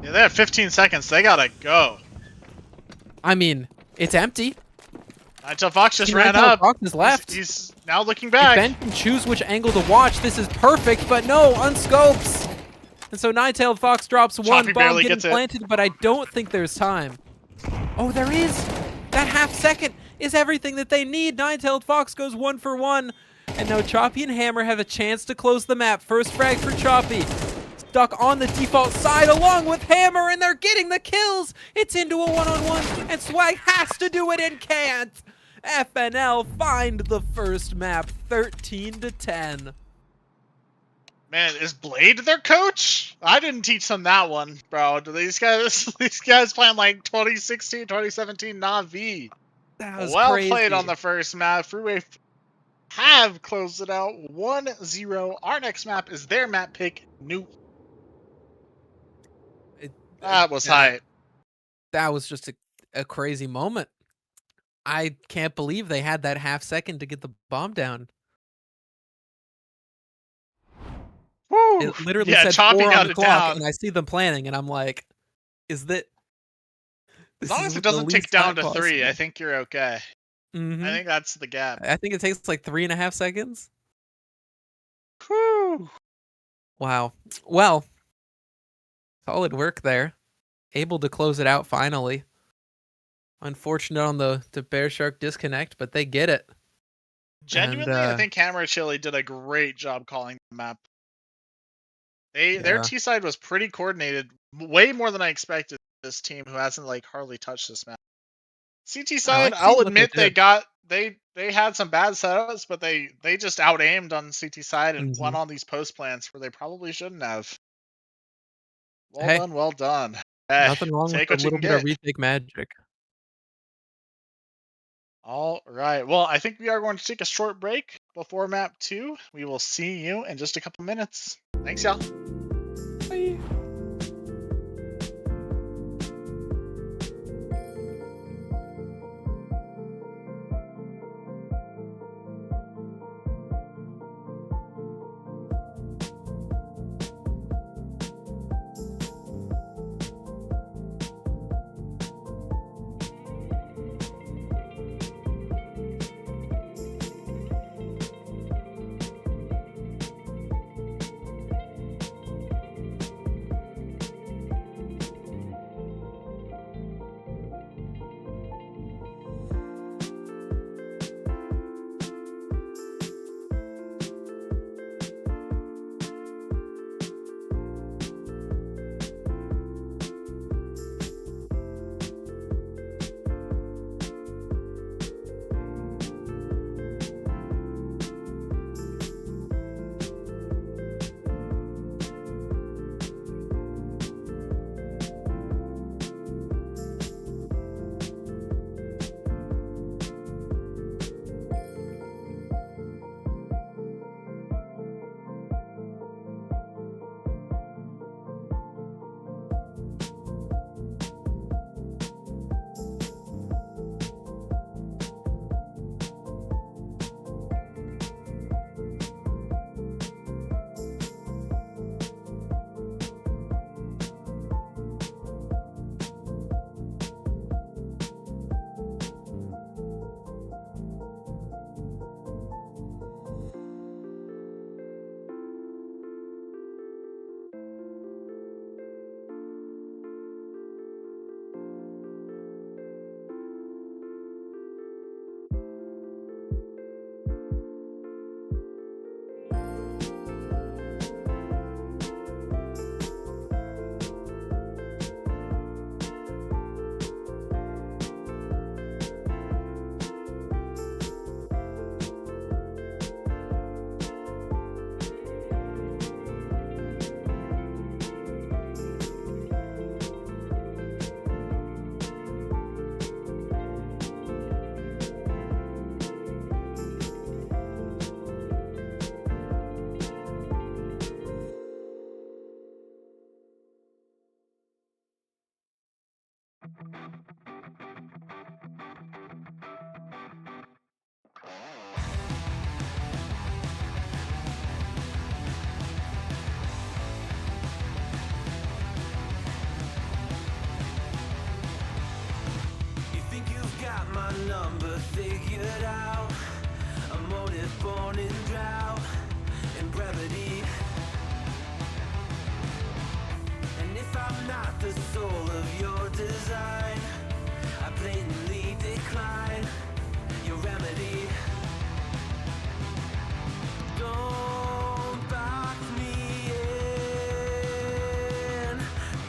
Yeah, they have 15 seconds. They gotta go. I mean, it's empty. Until Fox just ran up. Fox is left. He's now looking back. If Ben can choose which angle to watch, this is perfect, but no, unscopes. And so Nine-Tailed Fox drops one. Choppy Bomb barely getting gets it. planted, but I don't think there's time. Oh, there is. That half second is everything that they need. Nine-Tailed Fox goes 1 for 1. And now Choppy and Hammer have a chance to close the map. First frag for Choppy. Stuck on the default side along with Hammer, and they're getting the kills. It's into a one-on-one, and Swag has to do it and can't. FNL find the first map, 13-10. Man, is Blade their coach? I didn't teach them that one, bro. Do these guys playing like 2016, 2017 Na'Vi? That was Well crazy. played on the first map. Freeway have closed it out 1-0. Our next map is their map pick, New. That was hype. That was just a crazy moment. I can't believe they had that half second to get the bomb down. Woo! It literally Yeah, said Choppy 4 got on the it clock, down. and I see them planning, and I'm like, is that... As long as it doesn't tick down to 3, I think you're okay. Mm-hmm. I think that's the gap. I think it takes like 3.5 seconds. Whew. Wow. Well, solid work there. Able to close it out finally. Unfortunate on the Bear Shark disconnect, but they get it. Genuinely, I think Hammer Chili did a great job calling the map. Their T side was pretty coordinated, way more than I expected. This team who hasn't like hardly touched this map. CT side, I'll admit they had some bad setups, but they just out aimed on CT side and went on these post plants where they probably shouldn't have. Well done. Hey, nothing wrong with a little bit of retake magic. All right. Well, I think we are going to take a short break before map 2. We will see you in just a couple minutes. Thanks, y'all. Bye. number figured out, a motive born in drought and brevity. And if I'm not the soul of your design, I blatantly decline your remedy. Don't box me in,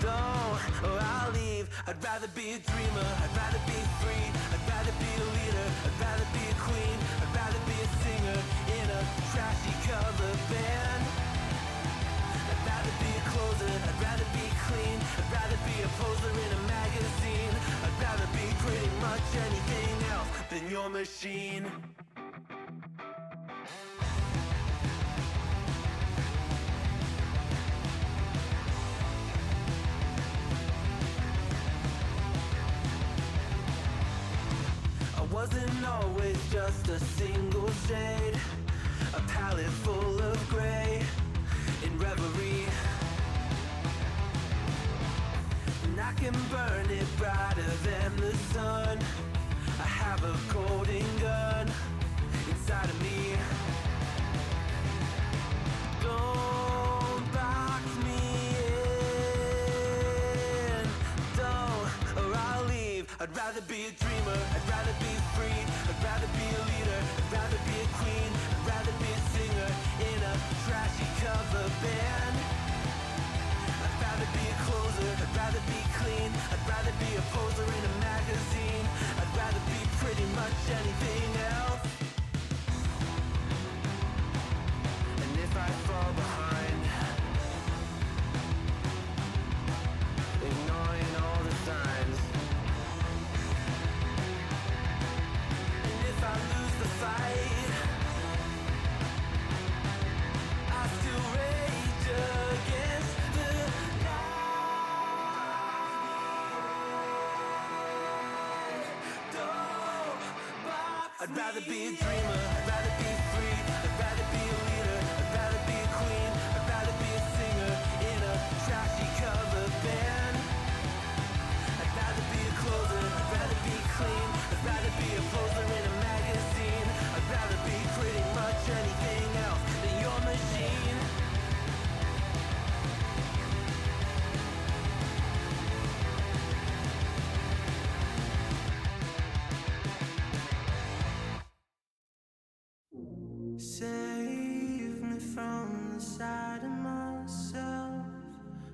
don't, or I'll leave. I'd rather be a dreamer, I'd rather be free, I'd rather be a leader, I'd rather be a queen, I'd rather be a singer in a trashy cover band. I'd rather be a closer, I'd rather be clean, I'd rather be a poser in a magazine, I'd rather be pretty much anything else than your machine. Wasn't always just a single shade, a palette full of gray in reverie. And I can burn it brighter than the sun. I have a golden gun inside of me. Don't box me in, don't, or I'll leave. I'd rather be a dreamer, I'd rather be free, I'd rather be a leader, I'd rather be a queen, I'd rather be a singer in a trashy cover band. I'd rather be a closer, I'd rather be clean, I'd rather be a poser in a magazine, I'd rather be pretty much anything else. And if I fall behind, ignoring all the signs, and if I lose the fight, I still rage against the night. Don't box I'd rather be a dreamer, I'd rather be free, I'd rather be a leader, I'd rather be a queen, I'd rather be a singer in a trashy cover band. I'd rather be a closer, I'd rather be clean, I'd rather be a poser in a magazine, I'd rather be pretty much anything else than your machine. Save me from the side of myself,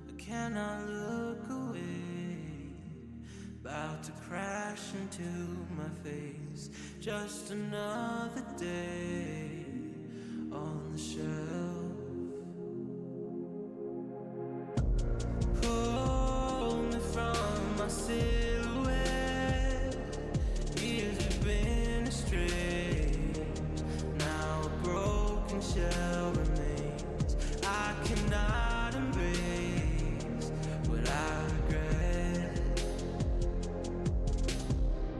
I cannot look away. About to crash into my face, just another day on the shelf. Pull me from my silhouette, years we've been astray. Now a broken shell remains, I cannot embrace what I regret.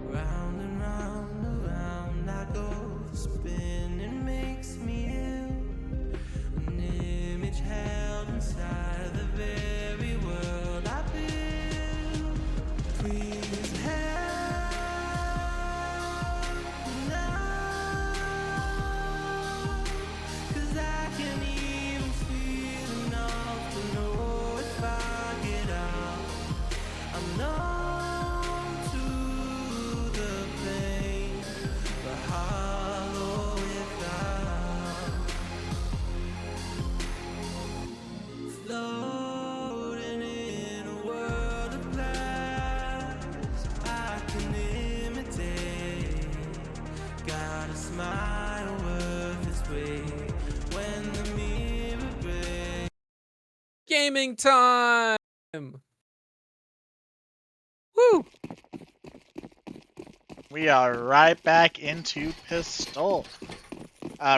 Round and round, around I go, the spinning makes me ill. An image held inside the very world I build. Please help now, 'cause I can't even feel enough to know if I get out. I'm numb to the pain, but hollow without. Floating in a world of glass, I can imitate. Got a smile worth its weight when the mirror breaks. Gaming time! Woo! We are right back into Pistol.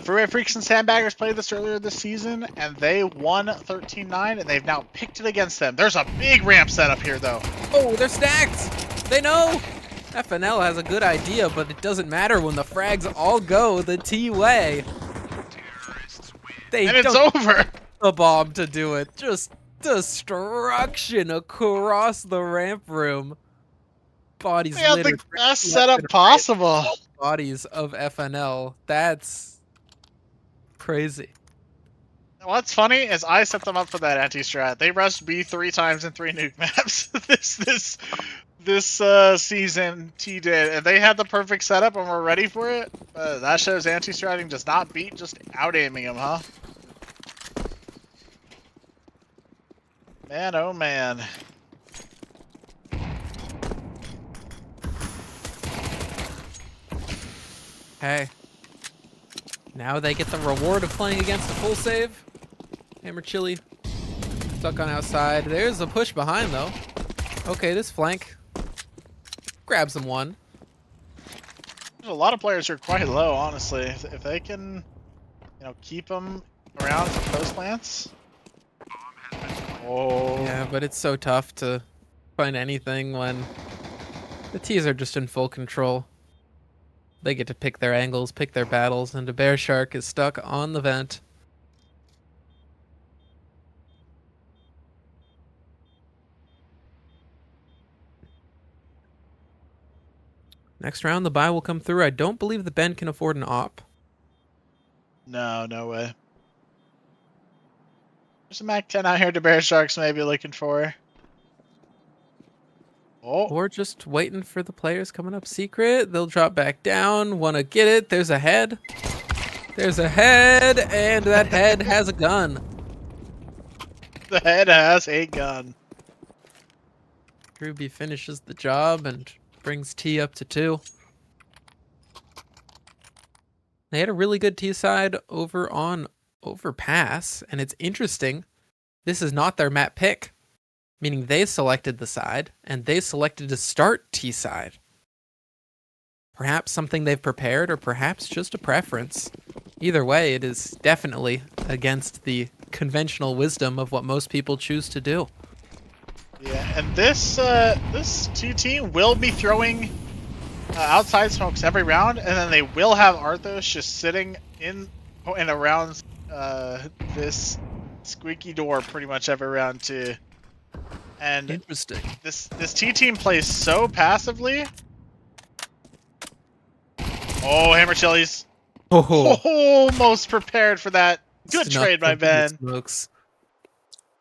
Freeway Freaks and Sandbaggers played this earlier this season, and they won 13-9, and they've now picked it against them. There's a big ramp setup here, though. Oh, they're stacked! They know! FNL has a good idea, but it doesn't matter when the frags all go the T-way. They And it's don't over! the bomb to do it. Just destruction across the ramp room. Bodies They had the littered best left setup and right. possible. Bodies of FNL. That's crazy. What's funny is I set them up for that anti-strat. They rushed B 3 times in 3 nuke maps this season. T did, and they had the perfect setup and were ready for it. That shows anti-stratting does not beat just out aiming them, huh? Man, oh man. Hey. Now they get the reward of playing against a full save. Hammer Chili stuck on outside. There's a push behind though. Okay, this flank grabs him one. There's a lot of players who are quite low, honestly. If they can, keep them around for post plants. Oh. Yeah, but it's so tough to find anything when the T's are just in full control. They get to pick their angles, pick their battles, and the Bear Shark is stuck on the vent. Next round, the buy will come through. I don't believe the Ben can afford an op. No, no way. There's a Mac 10 out here to Bear Sharks maybe looking for. Oh. Or just waiting for the players coming up secret. They'll drop back down. Want to get it. There's a head. There's a head, and that head has a gun. The head has a gun. Ruby finishes the job and brings T up to 2. They had a really good T side over on Overpass, and it's interesting. This is not their map pick, meaning they selected the side, and they selected to start T side. Perhaps something they've prepared, or perhaps just a preference. Either way, it is definitely against the conventional wisdom of what most people choose to do. Yeah, and this T team will be throwing outside smokes every round, and then they will have Arthos just sitting in and around this squeaky door pretty much every round too. And Interesting. This T team plays so passively. Oh, Hammer Chili's almost prepared for that. Good trade by Ben. Smokes.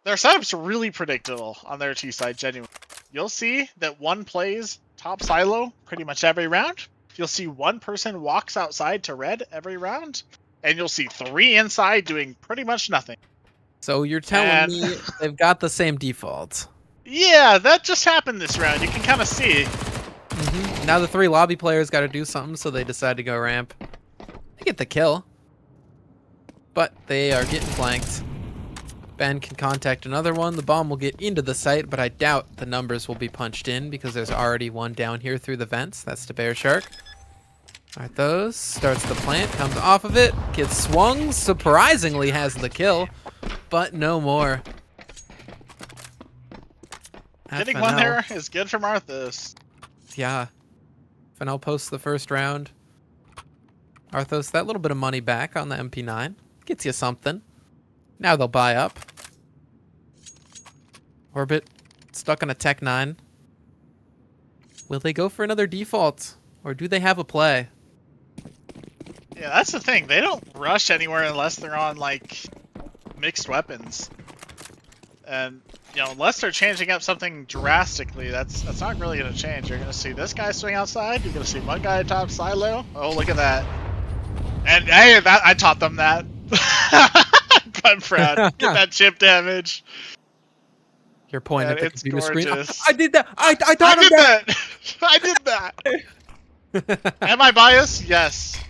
Their setup's really predictable on their T side, genuinely. You'll see that one plays top silo pretty much every round. You'll see one person walks outside to red every round. And you'll see 3 inside doing pretty much nothing. So you're telling me they've got the same default. Yeah, that just happened this round. You can kind of see. Now the 3 lobby players got to do something, so they decide to go ramp. They get the kill. But they are getting flanked. Ben can contact another one. The bomb will get into the site, but I doubt the numbers will be punched in because there's already one down here through the vents. That's the Bear Shark. Arthos starts the plant, comes off of it, gets swung, surprisingly has the kill, but no more. Getting FNL, one there is good from Arthos. Yeah. FNL posts the first round. Arthos, that little bit of money back on the MP9. Gets you something. Now they'll buy up. Orbit stuck on a Tech 9. Will they go for another default? Or do they have a play? Yeah, that's the thing. They don't rush anywhere unless they're on, like, mixed weapons. And, unless they're changing up something drastically, that's not really going to change. You're going to see this guy swing outside. You're going to see one guy top silo. Oh, look at that. And, hey, I taught them that. I'm proud. Get that chip damage. You're pointing at the it's computer screen. gorgeous. I did that. I taught him did that. I did that. Am I biased? Yes.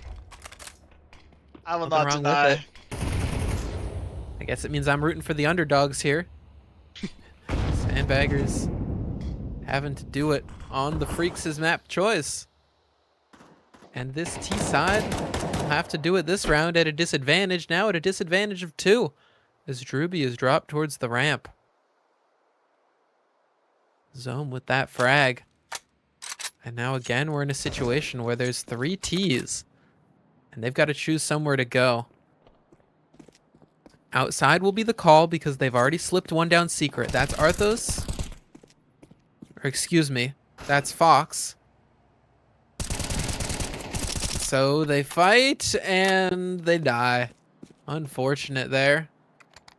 I will Nothing not wrong with deny. I guess it means I'm rooting for the underdogs here. Sandbaggers having to do it on the Freaks' map choice. And this T side will have to do it this round at a disadvantage, now at a disadvantage of 2, as Druby is dropped towards the ramp. Zone with that frag. And now again, we're in a situation where there's 3 Ts, and they've got to choose somewhere to go. Outside will be the call because they've already slipped one down secret. That's Arthos. Or excuse me. That's Fox. So they fight and they die. Unfortunate there.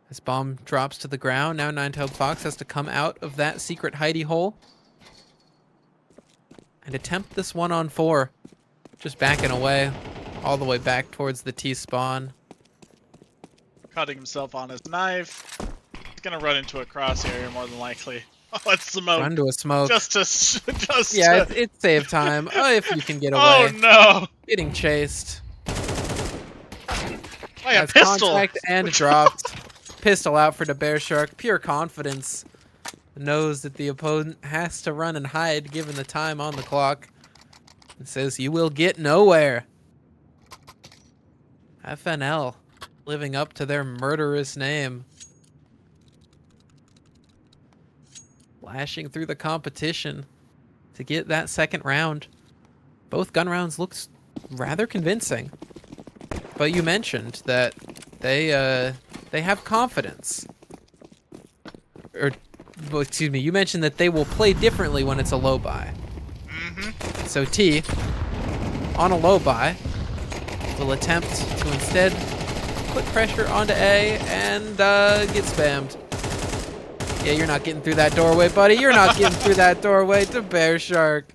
This bomb drops to the ground. Now Nine-Tailed Fox has to come out of that secret hidey hole and attempt this 1-on-4. Just backing away, all the way back towards the T spawn. Cutting himself on his knife. He's gonna run into a crosshair more than likely. Oh, it's smoke. Run to a smoke. Yeah, It's save time. Oh, if you can get away. Oh no! Getting chased. Like a Has pistol. contact and dropped. Pistol out for the Bear Shark. Pure confidence. Knows that the opponent has to run and hide given the time on the clock. It says you will get nowhere. FNL living up to their murderous name. Lashing through the competition to get that second round. Both gun rounds looked rather convincing. But you mentioned that they have confidence. Or, well, excuse me, you mentioned that they will play differently when it's a low buy. Mm-hmm. So T, on a low buy, will attempt to instead put pressure onto A and get spammed. Yeah, you're not getting through that doorway, buddy. You're not getting through that doorway to Bear Shark.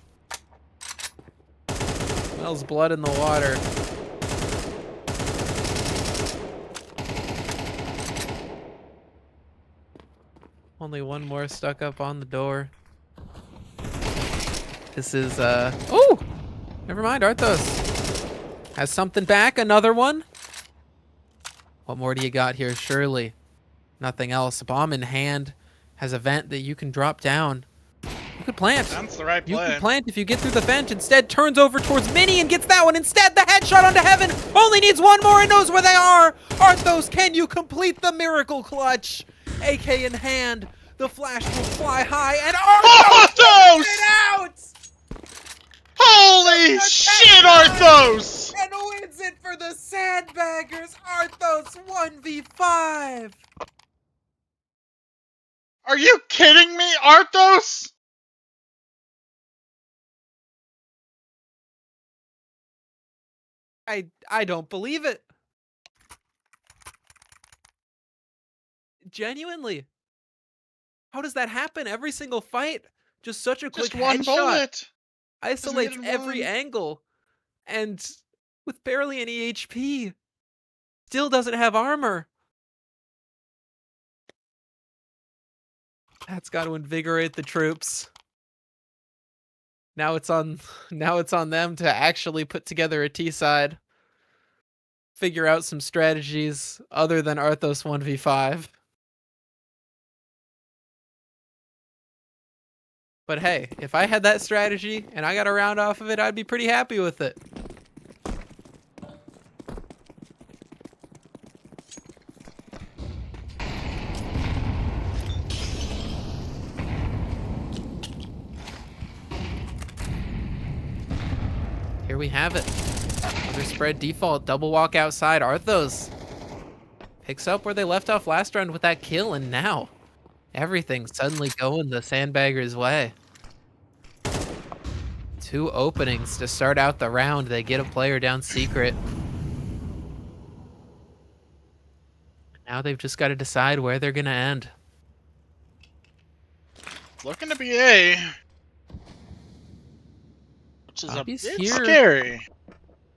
Smells blood in the water. Only one more stuck up on the door. This is, oh! Never mind, Arthos. Has something back, another one? What more do you got here? Surely nothing else. Bomb in hand. Has a vent that you can drop down. You could plant. That's the right You play. can plant if you get through the vent. Instead, turns over towards Mini and gets that one. Instead, the headshot onto Heaven. Only needs one more and knows where they are. Arthos, can you complete the miracle clutch? AK in hand. The flash will fly high and Arthos gets it out! Holy shit, Arthos! And wins it for the Sandbaggers. Arthos 1v5. Are you kidding me, Arthos? I don't believe it. Genuinely. How does that happen every single fight? Just such a quick Just one headshot. bullet. Isolates Isn't it every one? angle. And with barely any HP. Still doesn't have armor. That's got to invigorate the troops. Now it's on them to actually put together a T side. Figure out some strategies other than Arthos 1v5. But hey, if I had that strategy and I got a round off of it, I'd be pretty happy with it. Here we have it. Another spread default, double walk outside. Arthos picks up where they left off last round with that kill, and now everything's suddenly going the Sandbaggers' way. 2 openings to start out the round. They get a player down secret. Now they've just got to decide where they're going to end. Looking to be A. Which is Bobby's a bit here. scary.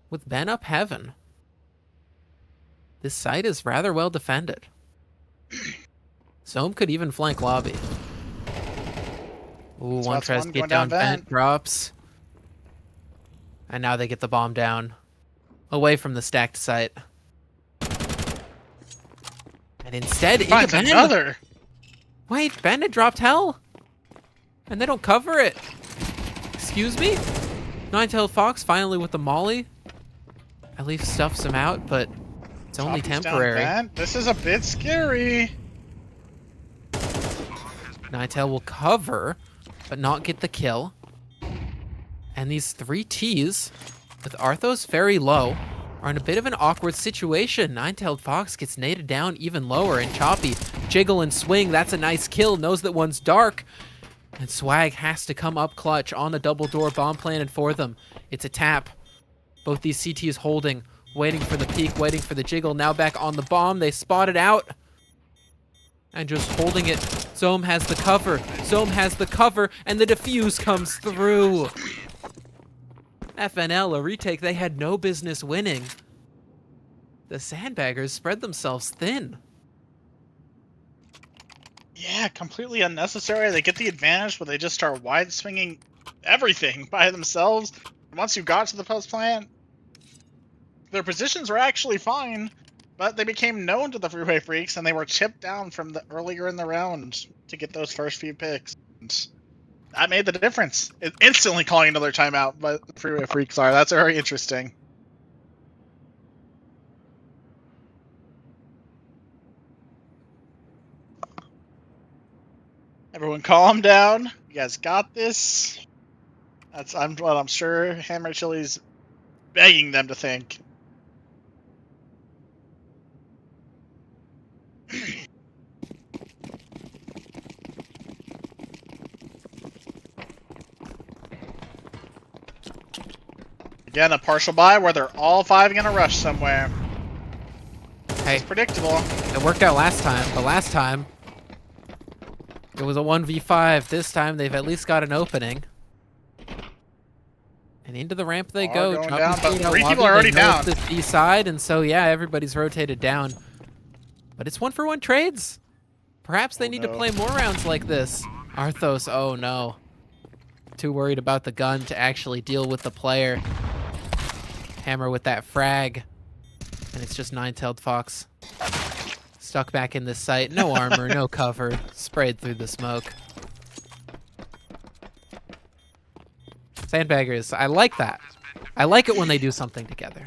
With Ben up heaven. This site is rather well defended. Sohm could even flank lobby. Ooh, one Spots tries one to get going down down vent, vent. drops. And now they get the bomb down. Away from the stacked site. And instead, into Finds Ben. another. Wait, Ben had dropped hell? And they don't cover it. Excuse me? Nine-Tailed Fox finally with the molly. At least stuffs him out, but it's only Choppy's down temporary. vent. This is a bit scary. Nine-Tail will cover, but not get the kill. And these 3 Ts, with Arthos very low, are in a bit of an awkward situation. Nine-Tailed Fox gets naded down even lower, and Choppy jiggle and swing. That's a nice kill. Knows that one's dark. And Swag has to come up clutch on the double door, bomb planted for them. It's a tap. Both these CTs holding, waiting for the peek, waiting for the jiggle. Now back on the bomb. They spot it out. And just holding it. Zome has the cover. Zome has the cover, and the defuse comes through. FNL, a retake they had no business winning. The Sandbaggers spread themselves thin. Yeah, completely unnecessary. They get the advantage, but they just start wide swinging everything by themselves. And once you got to the post plant, their positions were actually fine, but they became known to the Freeway Freaks, and they were chipped down from the earlier in the round to get those first few picks. And that made the difference. Instantly calling another timeout, but the Freeway Freaks are. That's very interesting. Everyone calm down. You guys got this. I'm sure Hammer Chili's begging them to think. Again, a partial buy where they're all five gonna rush somewhere. Hey, It's predictable. it worked out last time, but last time it was a 1v5. This time they've at least got an opening. And into the ramp they go. Going Dropping down, but speed out three people lobby. are already They know down. it's this B side, and so yeah, everybody's rotated down. But it's 1-for-1 trades. Perhaps they need to no. play more rounds like this. Arthos, oh no. Too worried about the gun to actually deal with the player. Hammer with that frag. And it's just Nine-Tailed Fox. Stuck back in this site. No armor, no cover. Sprayed through the smoke. Sandbaggers, I like that. I like it when they do something together.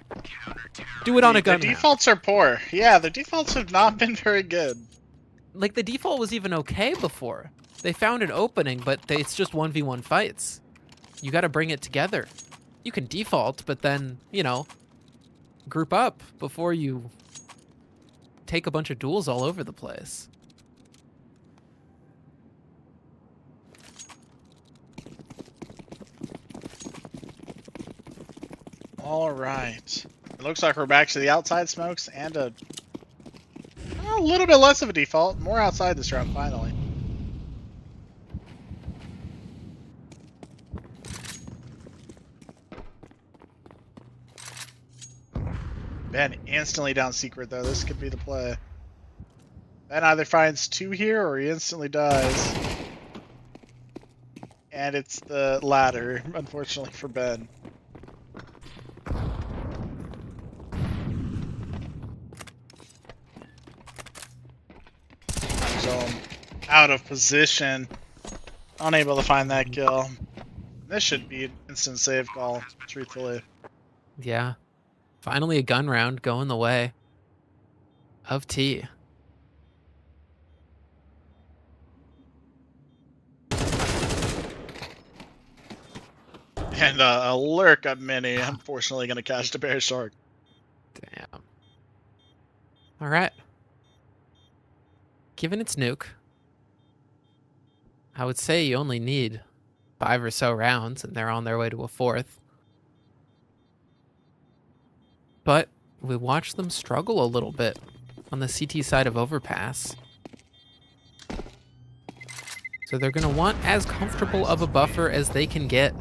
Do it on a gun The round. defaults are poor. Yeah, the defaults have not been very good. Like, the default was even okay before. They found an opening, but it's just 1v1 fights. You gotta bring it together. You can default, but then, you know, group up before you take a bunch of duels all over the place. All right. It looks like we're back to the outside smokes and a little bit less of a default. More outside this round, finally. Ben instantly down secret, though. This could be the play. Ben either finds two here or he instantly dies. And it's the latter, unfortunately for Ben. Zone out of position. Unable to find that kill. This should be an instant save call, truthfully. Yeah. Finally a gun round going the way of T. And a lurk up mini, unfortunately going to catch the bear shark. Damn. All right. Given its nuke, I would say you only need 5 or so rounds, and they're on their way to a 4th. But we watched them struggle a little bit on the CT side of Overpass. So they're going to want as comfortable of a buffer as they can get.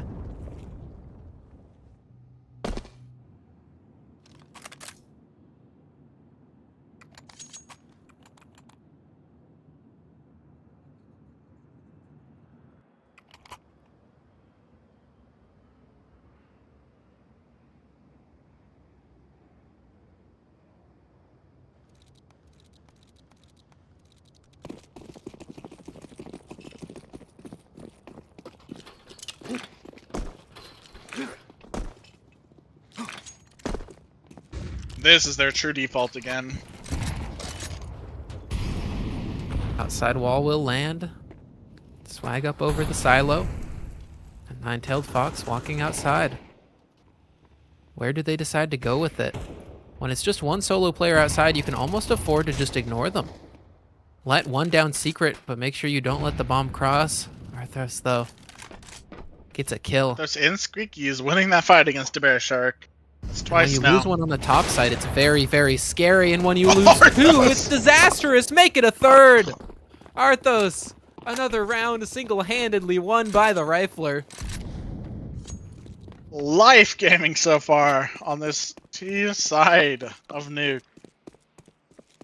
This is their true default again. Outside wall will land. Swag up over the silo. And Nine-Tailed Fox walking outside. Where do they decide to go with it? When it's just one solo player outside, you can almost afford to just ignore them. Let one down secret, but make sure you don't let the bomb cross. Arthos, though, gets a kill. Those in Squeaky is winning that fight against the Bear Shark. That's And when twice you now. lose one on the top side, it's very, very scary. And when you lose two, it's disastrous. Make it a third. Arthos, another round single-handedly won by the Rifler. Life gaming so far on this T side of Nuke.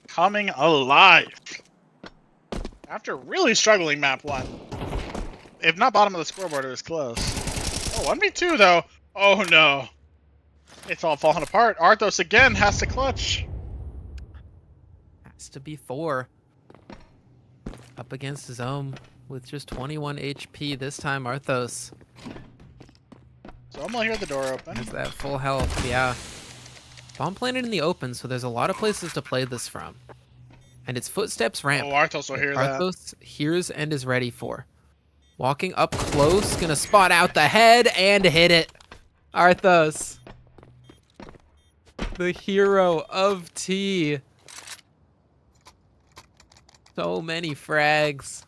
Coming alive. After really struggling map 1. If not bottom of the scoreboard, it was close. Oh, 1v2 though. Oh no. It's all falling apart. Arthos again has to clutch. Has to be 4. Up against his own with just 21 HP. This time, Arthos So I'm gonna hear the door open. has that full health. Yeah. Bomb planted in the open, so there's a lot of places to play this from. And it's footsteps ramp. Oh, Arthos will hear that. Arthos hears and is ready for. Walking up close, gonna spot out the head and hit it. Arthos, the hero of T. So many frags.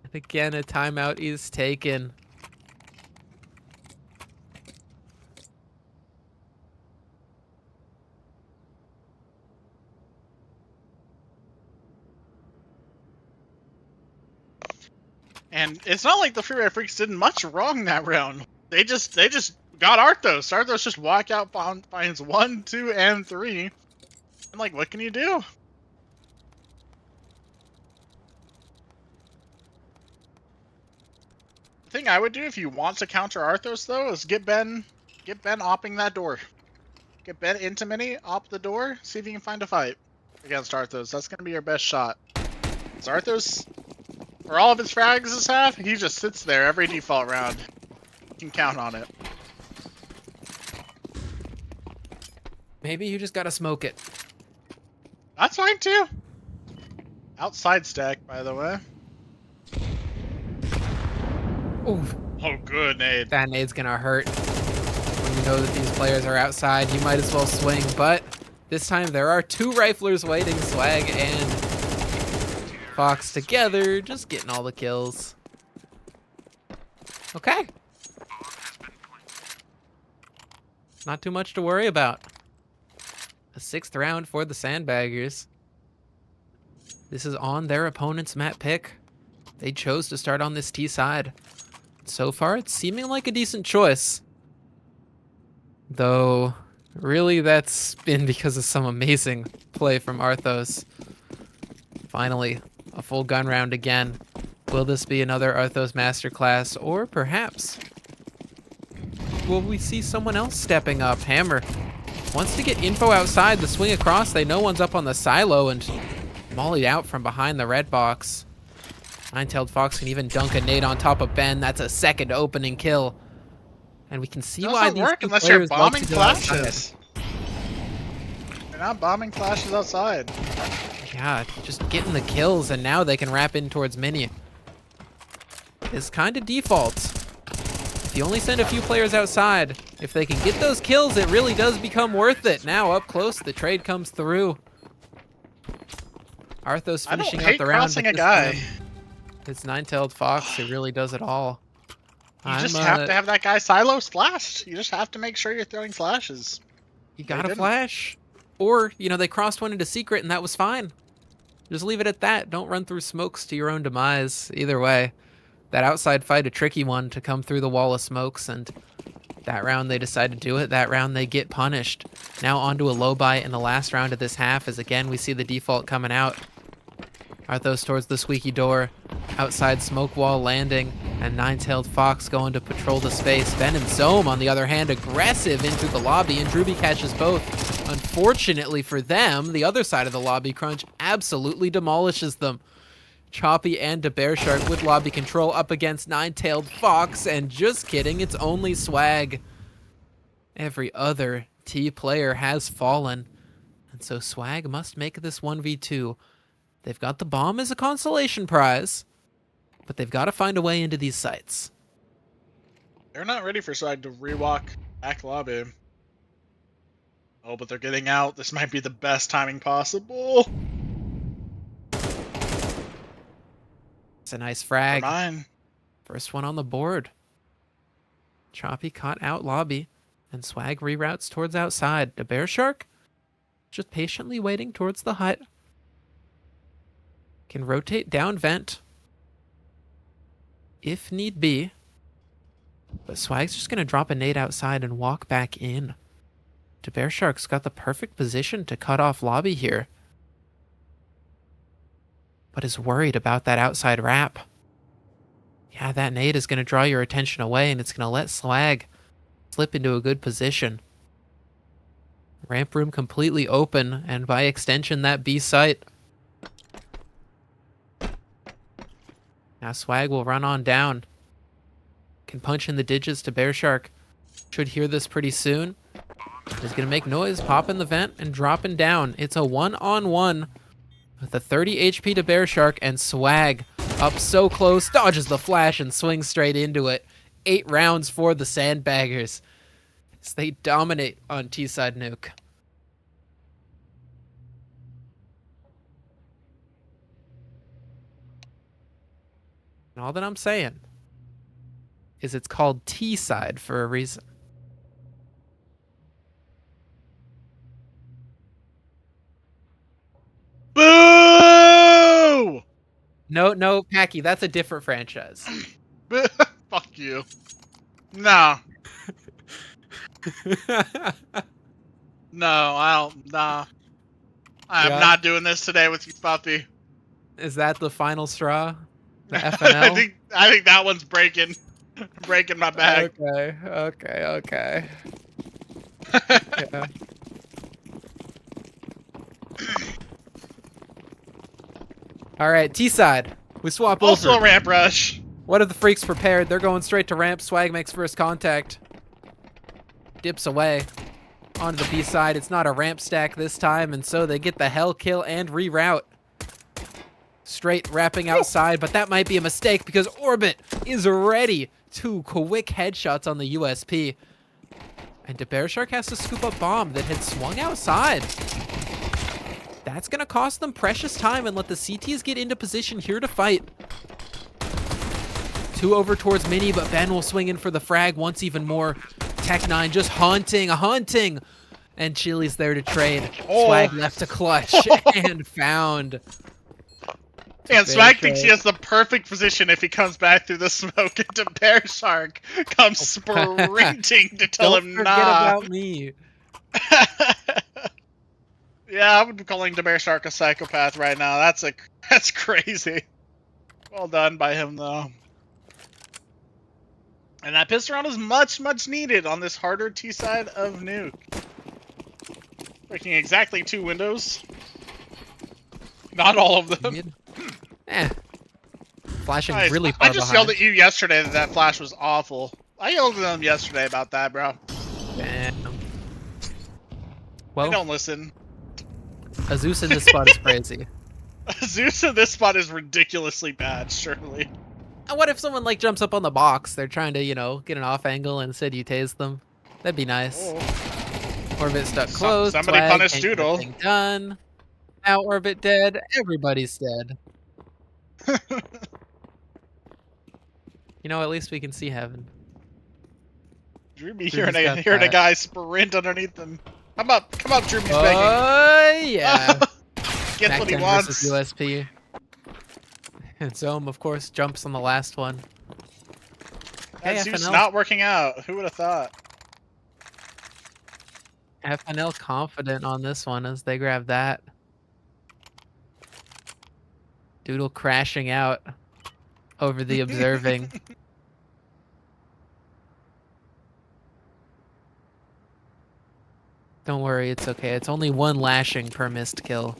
And again, a timeout is taken. And it's not like the Freeway Freaks did much wrong that round. They just got Arthos. Arthos just walk out, finds 1, 2, and 3. And like, what can you do? The thing I would do if you want to counter Arthos though is get Ben opping that door. Get Ben into mini, op the door, see if you can find a fight against Arthos. That's gonna be your best shot. Because Arthos, for all of his frags this half, he just sits there every default round. You can count on it. Maybe you just gotta smoke it. That's fine too. Outside stack, by the way. Oof. Oh, good nade. That nade's gonna hurt. When you know that these players are outside, you might as well swing, but this time there are 2 riflers waiting, Swag and Fox together, just getting all the kills. Okay. Not too much to worry about. A 6th round for the Sandbaggers. This is on their opponent's map pick. They chose to start on this T side. So far, it's seeming like a decent choice. Though, really, that's been because of some amazing play from Arthos. Finally, a full gun round again. Will this be another Arthos masterclass, or perhaps will we see someone else stepping up? Hammer wants to get info outside the swing across. They know one's up on the silo and mollied out from behind the red box. Nine-tailed Fox can even dunk a nade on top of Ben. That's a second opening kill. And we can see why these work two unless you're players like bombing to go outside. flashes. You're not bombing flashes outside. Yeah, just getting the kills, and now they can wrap in towards mini. It's kind of default. If you only send a few players outside, if they can get those kills, it really does become worth it. Now up close, the trade comes through. Arthos finishing out the round. Crossing a guy. It's Nine-tailed Fox who really does it all. You just have to have that guy silo splashed. You just have to make sure you're throwing flashes. You gotta flash. Or, you know, they crossed one into secret and that was fine. Just leave it at that. Don't run through smokes to your own demise. Either way, that outside fight, a tricky one to come through the wall of smokes, and that round they decide to do it. That round they get punished. Now onto a low buy in the last round of this half, as again we see the default coming out. Arthos towards the squeaky door. Outside smoke wall landing, and Nine-tailed Fox going to patrol the space. Ben and Zome, on the other hand, aggressive into the lobby, and Druby catches both. Unfortunately for them, the other side of the lobby, Crunch absolutely demolishes them. Choppy and DeBearshark with lobby control up against Nine-tailed Fox, and just kidding, it's only Swag. Every other T player has fallen, and so Swag must make this 1v2. They've got the bomb as a consolation prize, but they've got to find a way into these sites. They're not ready for Swag to rewalk back lobby. Oh, but they're getting out. This might be the best timing possible. It's a nice For frag. mine. First one on the board. Choppy caught out lobby, and Swag reroutes towards outside. The Bear Shark just patiently waiting towards the hut. Can rotate down vent if need be. But Swag's just going to drop a nade outside and walk back in. The Bear Shark's got the perfect position to cut off lobby here, but is worried about that outside wrap. Yeah, that nade is going to draw your attention away, and it's going to let Swag slip into a good position. Ramp room completely open, and by extension, that B site. Now Swag will run on down. Can punch in the digits to Bear Shark. Should hear this pretty soon. He's going to make noise, pop in the vent, and dropping down. It's a 1-on-1 with a 30 HP to Bear Shark, and Swag up so close, dodges the flash and swings straight into it. 8 rounds for the Sandbaggers as they dominate on T-side nuke. And all that I'm saying is it's called T-side for a reason. Boo! No, Packy, that's a different franchise. Fuck you. No. No, I don't. Nah. I'm Yeah. not doing this today with you, puppy. Is that the final straw? The FNL? I think that one's breaking my bag. Okay. Yeah. All right, T-side. We swap Also over. a ramp rush. What are the freaks prepared? They're going straight to ramp. Swag makes first contact. Dips away. Onto the B side. It's not a ramp stack this time, and so they get the hell kill and reroute. Straight wrapping outside, but that might be a mistake because Orbit is ready. 2 quick headshots on the USP. And the Bear Shark has to scoop up bomb that had swung outside. That's going to cost them precious time and let the CTs get into position here to fight. 2 over towards Mini, but Ben will swing in for the frag once even more. Tech9 just hunting. And Chili's there to trade. Swag left to clutch and found. And Swag thinks he has the perfect position if he comes back through the smoke into Bear Shark comes sprinting to tell him Don't nah. forget about me. Yeah, I would be calling the Bear Shark a psychopath right now. That's crazy. Well done by him though. And that pistol round is much needed on this harder T side of nuke. Breaking exactly 2 windows. Not all of them. Flashing Nice. really far I just behind. yelled at you yesterday that flash was awful. I yelled at them yesterday about that, bro. Damn. They Well, don't listen. a Zeus in this spot is crazy. Zeus in this spot is ridiculously bad, surely. And what if someone like jumps up on the box? They're trying to, get an off angle and instead you tase them. That'd be nice. Oh. Orbit stuck close. Somebody Swag, punish can't get Doodle. the thing done. Now Orbit dead. Everybody's dead. At least we can see heaven. Drewby Drewby's got hearing a that. guy sprint underneath him. Come up, Drewby's begging. Oh, yeah. Gets what he Back 10 wants. versus USP. And Zome, of course, jumps on the last one. That Hey, Zeus FNL. not working out. Who would have thought? FNL confident on this one as they grab that. Doodle crashing out over the observing. Don't worry, it's okay. It's only 1 lashing per missed kill.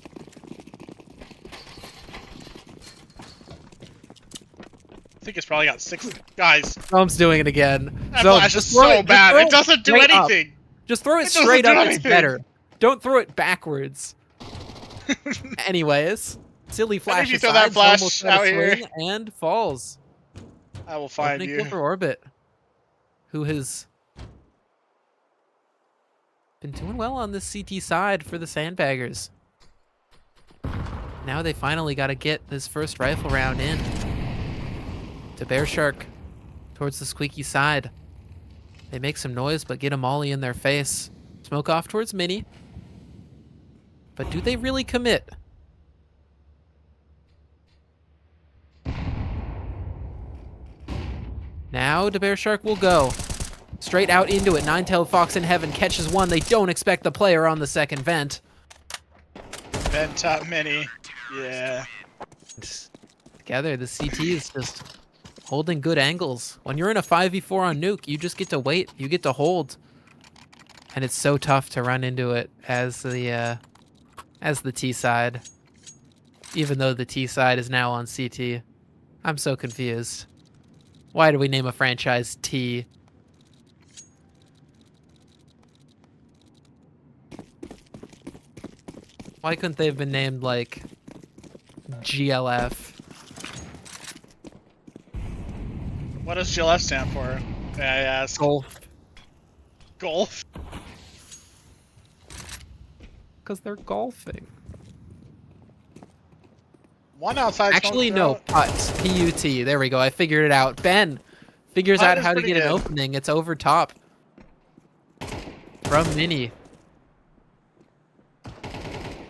I think it's probably got 6 guys. Zome's doing it again. That Zome, flash is just throw so it- just bad. throw It doesn't do straight up. anything. Just throw it It doesn't straight do up, it's anything. better. Don't throw it backwards. Anyways, silly flash you throw that aside, flash Zome will try to out here. swing and falls. I will find Opening you. kill for Orbit, who has been doing well on this CT side for the Sandbaggers. Now they finally got to get this first rifle round in. To Bear Shark towards the squeaky side. They make some noise, but get a molly in their face. Smoke off towards Mini. But do they really commit? Now the Bear Shark will go. Straight out into it. Nine-tailed Fox in heaven catches one. They don't expect the player on the second vent. Vent top Mini. Yeah. Together, the CT is just holding good angles. When you're in a 5v4 on Nuke, you just get to wait. You get to hold. And it's so tough to run into it as the T side. Even though the T side is now on CT. I'm so confused. Why do we name a franchise T? Why couldn't they have been named like GLF? What does GLF stand for? May I ask? Golf. Golf? Because they're golfing. One outside. Actually, no. Putt. P-U-T. There we go. I figured it out. Ben figures Putt out is how to pretty get an good. opening. It's over top. From Mini.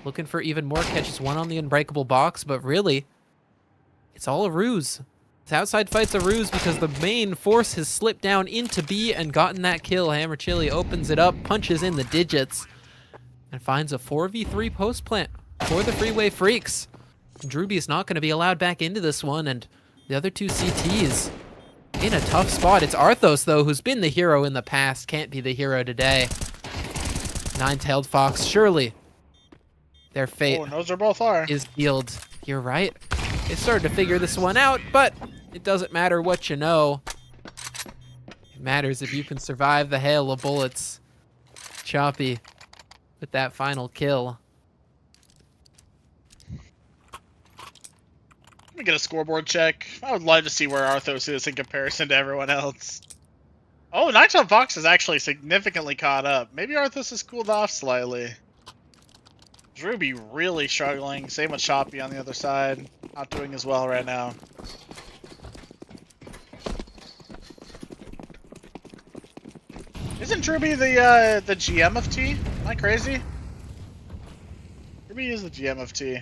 Looking for even more catches. One on the unbreakable box, but really, it's all a ruse. This outside fight's a ruse because the main force has slipped down into B and gotten that kill. Hammer Chili opens it up, punches in the digits, and finds a 4v3 post plant for the Freeway Freaks. Drewby's not going to be allowed back into this one, and the other two CTs in a tough spot. It's Arthos, though, who's been the hero in the past, can't be the hero today. Nine-tailed Fox, surely their fate Oh, those are both are. is sealed. You're right. They started to figure this one out, but it doesn't matter what you know. It matters if you can survive the hail of bullets. Choppy with that final kill. Let me get a scoreboard check. I would love to see where Arthos is in comparison to everyone else. Oh, Nightshot Fox is actually significantly caught up. Maybe Arthos has cooled off slightly. Drewby really struggling. Same with Choppy on the other side. Not doing as well right now. Isn't Drewby the GM of T? Am I crazy? Drewby is the GM of T.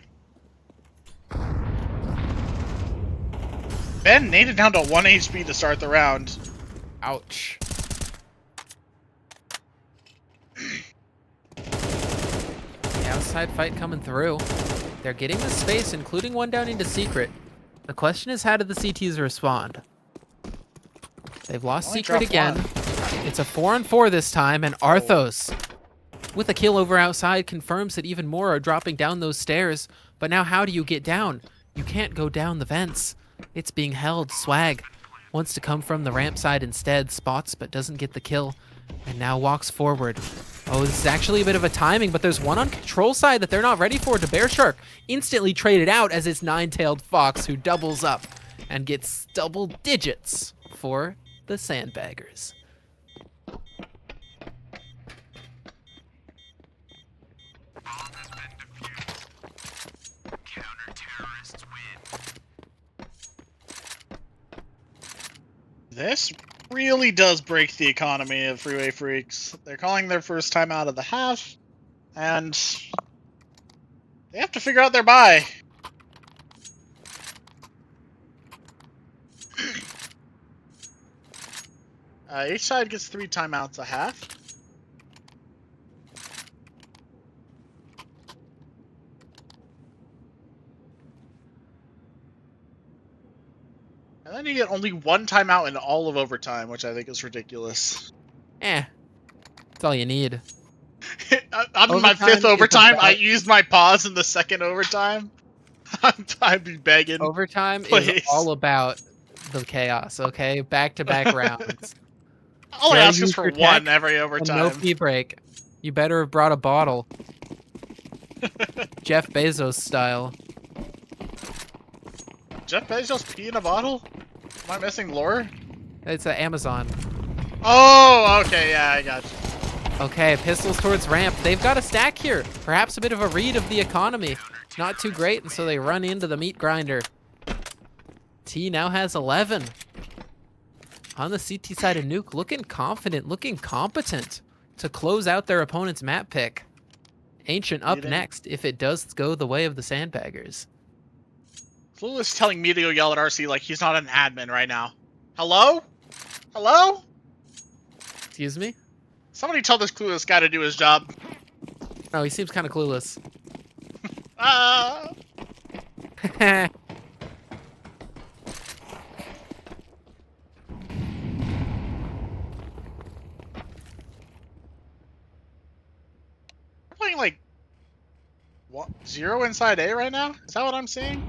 Ben naded down to 1 HP to start the round. Ouch. The outside fight coming through. They're getting the space, including one down into secret. The question is, how did the CTs respond? They've lost Only secret dropped again. one. It's a 4-on-4 this time, and Arthos, with a kill over outside, confirms that even more are dropping down those stairs. But now how do you get down? You can't go down the vents. It's being held. Swag wants to come from the ramp side instead, spots but doesn't get the kill, and now walks forward. Oh, this is actually a bit of a timing, but there's one on control side that they're not ready for. To Bear Shark instantly traded out as it's Nine-tailed Fox, who doubles up and gets double digits for the Sandbaggers. This really does break the economy of Freeway Freaks. They're calling their first time out of the half, and they have to figure out their buy. Each side gets 3 timeouts a half. And then you get only 1 timeout in all of overtime, which I think is ridiculous. That's all you need. I'm in my Overtime 5th is overtime. about- I used my pause in the 2nd overtime. I'd be begging. Overtime Please. is all about the chaos, okay? Back-to-back rounds. All I Gotta ask is use for your 1 tech every And overtime. no pee break. You better have brought a bottle. Jeff Bezos style. Jeff Bezos pee in a bottle? Am I missing lore? It's at Amazon. Oh, okay, yeah, I got you. Okay, pistols towards ramp. They've got a stack here. Perhaps a bit of a read of the economy. Not too great, and so they run into the meat grinder. T now has 11. On the CT side of Nuke, looking confident, looking competent to close out their opponent's map pick. Ancient up next if it does go the way of the Sandbaggers. Clueless telling me to go yell at RC like he's not an admin right now. Hello? Hello? Excuse me? Somebody tell this Clueless guy to do his job. Oh, he seems kind of clueless. We're playing like what, 0 inside A right now? Is that what I'm seeing?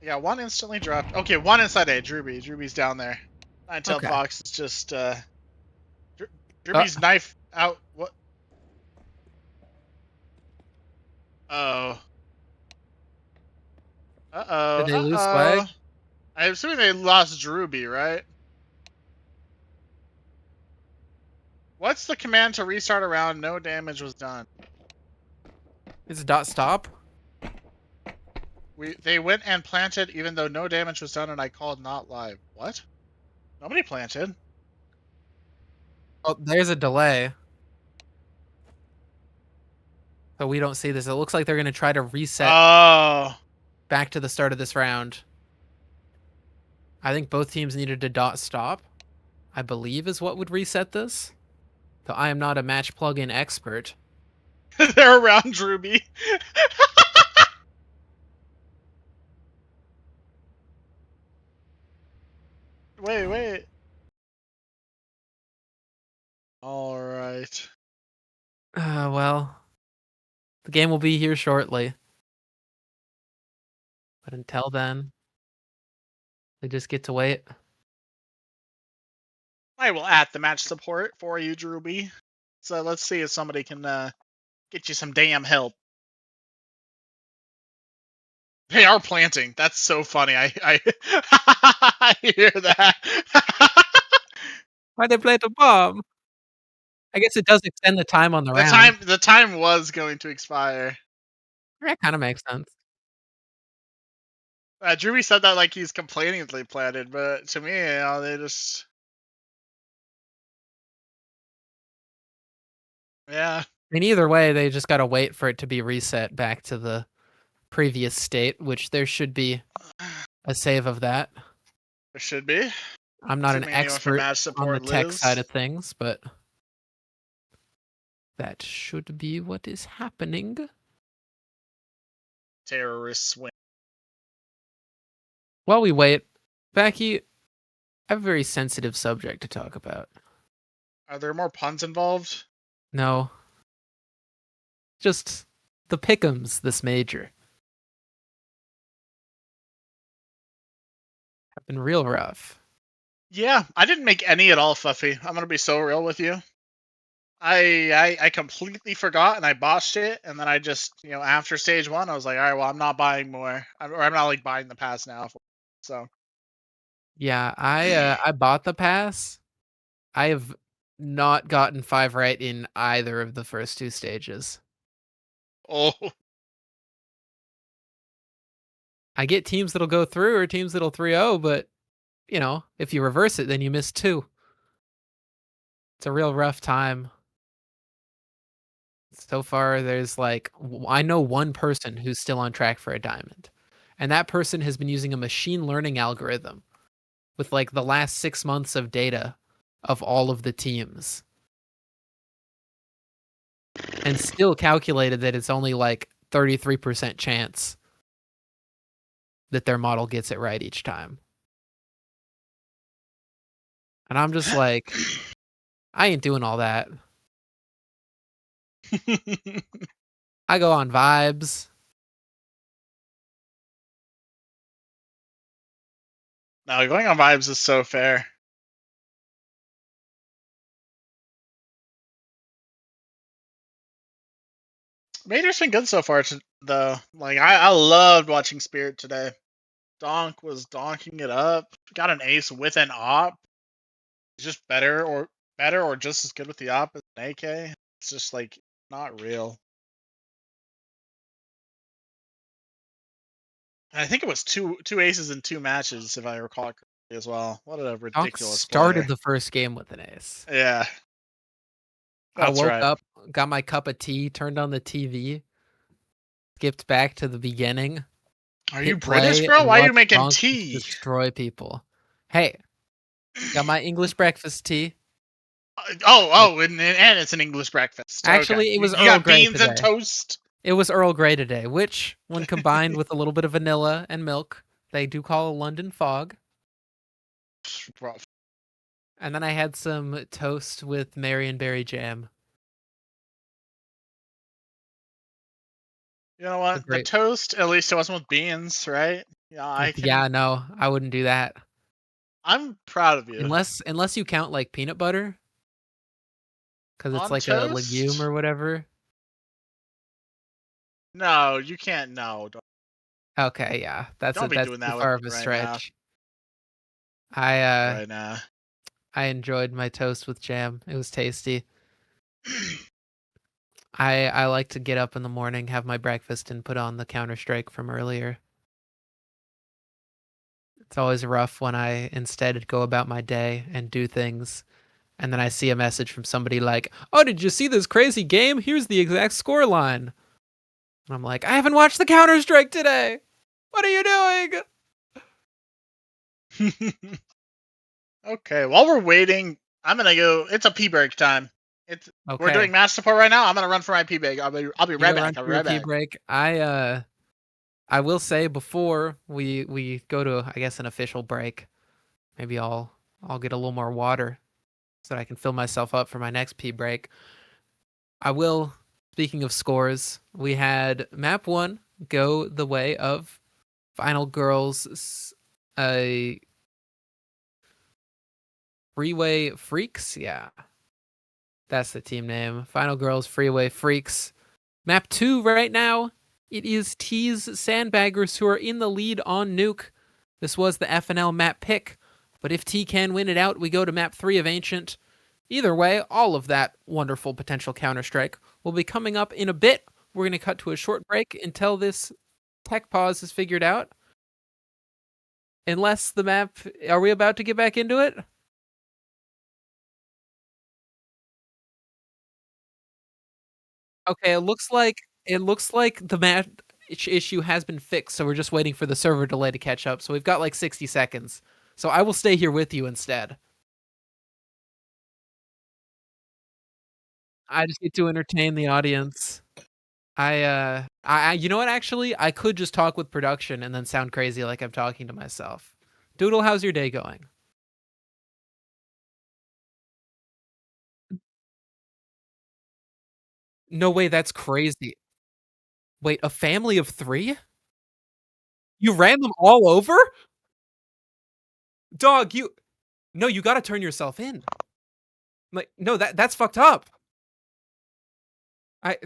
Yeah, one instantly dropped. Okay, one inside A. Drewby's down there. Nine-tailed Okay. Fox is just Drewby's knife out. What? Oh. Uh-oh. Did they lose Uh-oh. swag? I'm assuming they lost Drewby, right? What's the command to restart a round? No damage was done. Is it dot stop? They went and planted even though no damage was done and I called not live. What? Nobody planted. Oh, there's a delay. So we don't see this. It looks like they're going to try to reset back to the start of this round. I think both teams needed to dot stop, I believe is what would reset this. Though I am not a match plugin expert. They're around Drewby. Wait. All right. Well, the game will be here shortly. But until then, they just get to wait. I will at the match support for you, Drewby. So let's see if somebody can get you some damn help. They are planting. That's so funny. I I hear that. Why'd they plant a bomb? I guess it does extend the time on the round. The time was going to expire. That kind of makes sense. Drewby said that like he's complaining that they planted, but to me, they just yeah. I mean, either way, they just got to wait for it to be reset back to the previous state, which there should be a save of that. There should be. I'm not an expert on the tech side of things, but that should be what is happening. Terrorists win. While we wait, Becky, I have a very sensitive subject to talk about. Are there more puns involved? No. Just the pick'ems this major have been real rough. Yeah, I didn't make any at all, Fluffy. I'm gonna be so real with you. I completely forgot and I botched it, and then I just after stage 1, I was like, all right, well, I'm not buying more, or I'm not like buying the pass now. So yeah, I bought the pass. I have not gotten 5 right in either of the first 2 stages. oh. I get teams that'll go through or teams that'll 3-0, but if you reverse it, then you miss 2. It's a real rough time. So far, there's I know one person who's still on track for a diamond. And that person has been using a machine learning algorithm with the last 6 months of data of all of the teams. And still calculated that it's only 33% chance that their model gets it right each time. And I'm just like, I ain't doing all that. I go on vibes. No, going on vibes is so fair. Major's been good so far, though. I loved watching Spirit today. Donk was donking it up. Got an ace with an op. He's just better or just as good with the op as an AK. It's just not real. I think it was two aces in 2 matches, if I recall correctly as well. What a Hawk ridiculous started player. the first game with an ace. Yeah, I that's woke right. up, got my cup of tea, turned on the TV, skipped back to the beginning, Are you hit British, play, bro? and Why are you watched making Bonk just tea? destroy people. Hey, got my English breakfast tea. And it's an English breakfast. Okay, Actually, it was you Earl got Grey beans and today. toast. It was Earl Grey today, which, when combined with a little bit of vanilla and milk, they do call a London fog. Bro, And then I had some toast with Marionberry jam. you know A what? The great. toast, at least it wasn't with beans, right? Yeah, Yeah, no, I wouldn't do that. I'm proud of you. Unless you count like peanut butter, because it's On like a legume toast? or whatever. No, you can't. No, Okay, yeah, that's don't be that's doing too that with far me of a right now. stretch. I Right now. I enjoyed my toast with jam. It was tasty. I like to get up in the morning, have my breakfast, and put on the Counter-Strike from earlier. It's always rough when I instead go about my day and do things, and then I see a message from somebody like, "Oh, did you see this crazy game? Here's the exact score line." And I'm like, "I haven't watched the Counter-Strike today. What are you doing?" Okay, while we're waiting, I'm gonna go. It's a pee break time. We're doing Okay, match support right now. I'm gonna run for my pee break. I'll be you right go run back. I'll for be your right pee back. break. I will say before we go to, I guess, an official break, maybe I'll get a little more water so that I can fill myself up for my next pee break. I will. Speaking of scores, we had map 1 go the way of Final Girls, uh, Freeway Freaks. Yeah, that's the team name. Final Girls Freeway Freaks. Map 2 right now, it is T's Sandbaggers who are in the lead on Nuke. This was the FNL map pick, but if T can win it out, we go to map 3 of Ancient. Either way, all of that wonderful potential Counter-Strike will be coming up in a bit. We're going to cut to a short break until this tech pause is figured out. Unless the map, are we about to get back into it? Okay, it looks like the match issue has been fixed, so we're just waiting for the server delay to catch up. So we've got like 60 seconds. So I will stay here with you instead. I just need to entertain the audience. You know what? Actually, I could just talk with production and then sound crazy like I'm talking to myself. Doodle, how's your day going? No way, that's crazy. Wait, a family of 3? You ran them all over? Dog, no, you gotta turn yourself in. Like, no, that's fucked up. I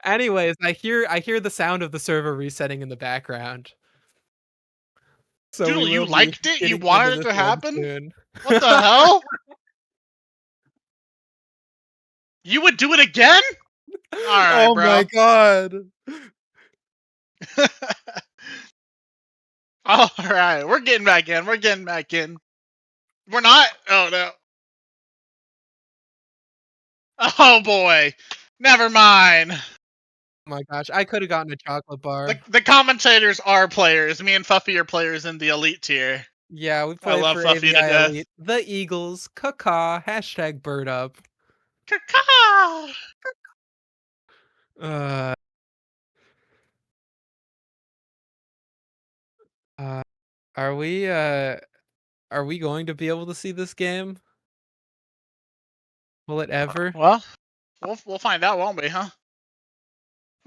Anyways, I hear the sound of the server resetting in the background. So we Doodle, you will be liked it? You getting into wanted it this to one happen? soon. What the hell? You would do it again? All right, Oh my bro. god. All right, we're getting back in. We're getting back in. We're not. Oh no. Oh boy. Never mind. Oh my gosh, I could have gotten a chocolate bar. The commentators are players. Me and Fuffy are players in the elite tier. Yeah, we I played love for Fuffy to AVI death. Elite. The Eagles, caca, hashtag bird up. Caw. Uh, uh, are we going to be able to see this game? Will it ever? Well, we'll find out, won't we? Huh?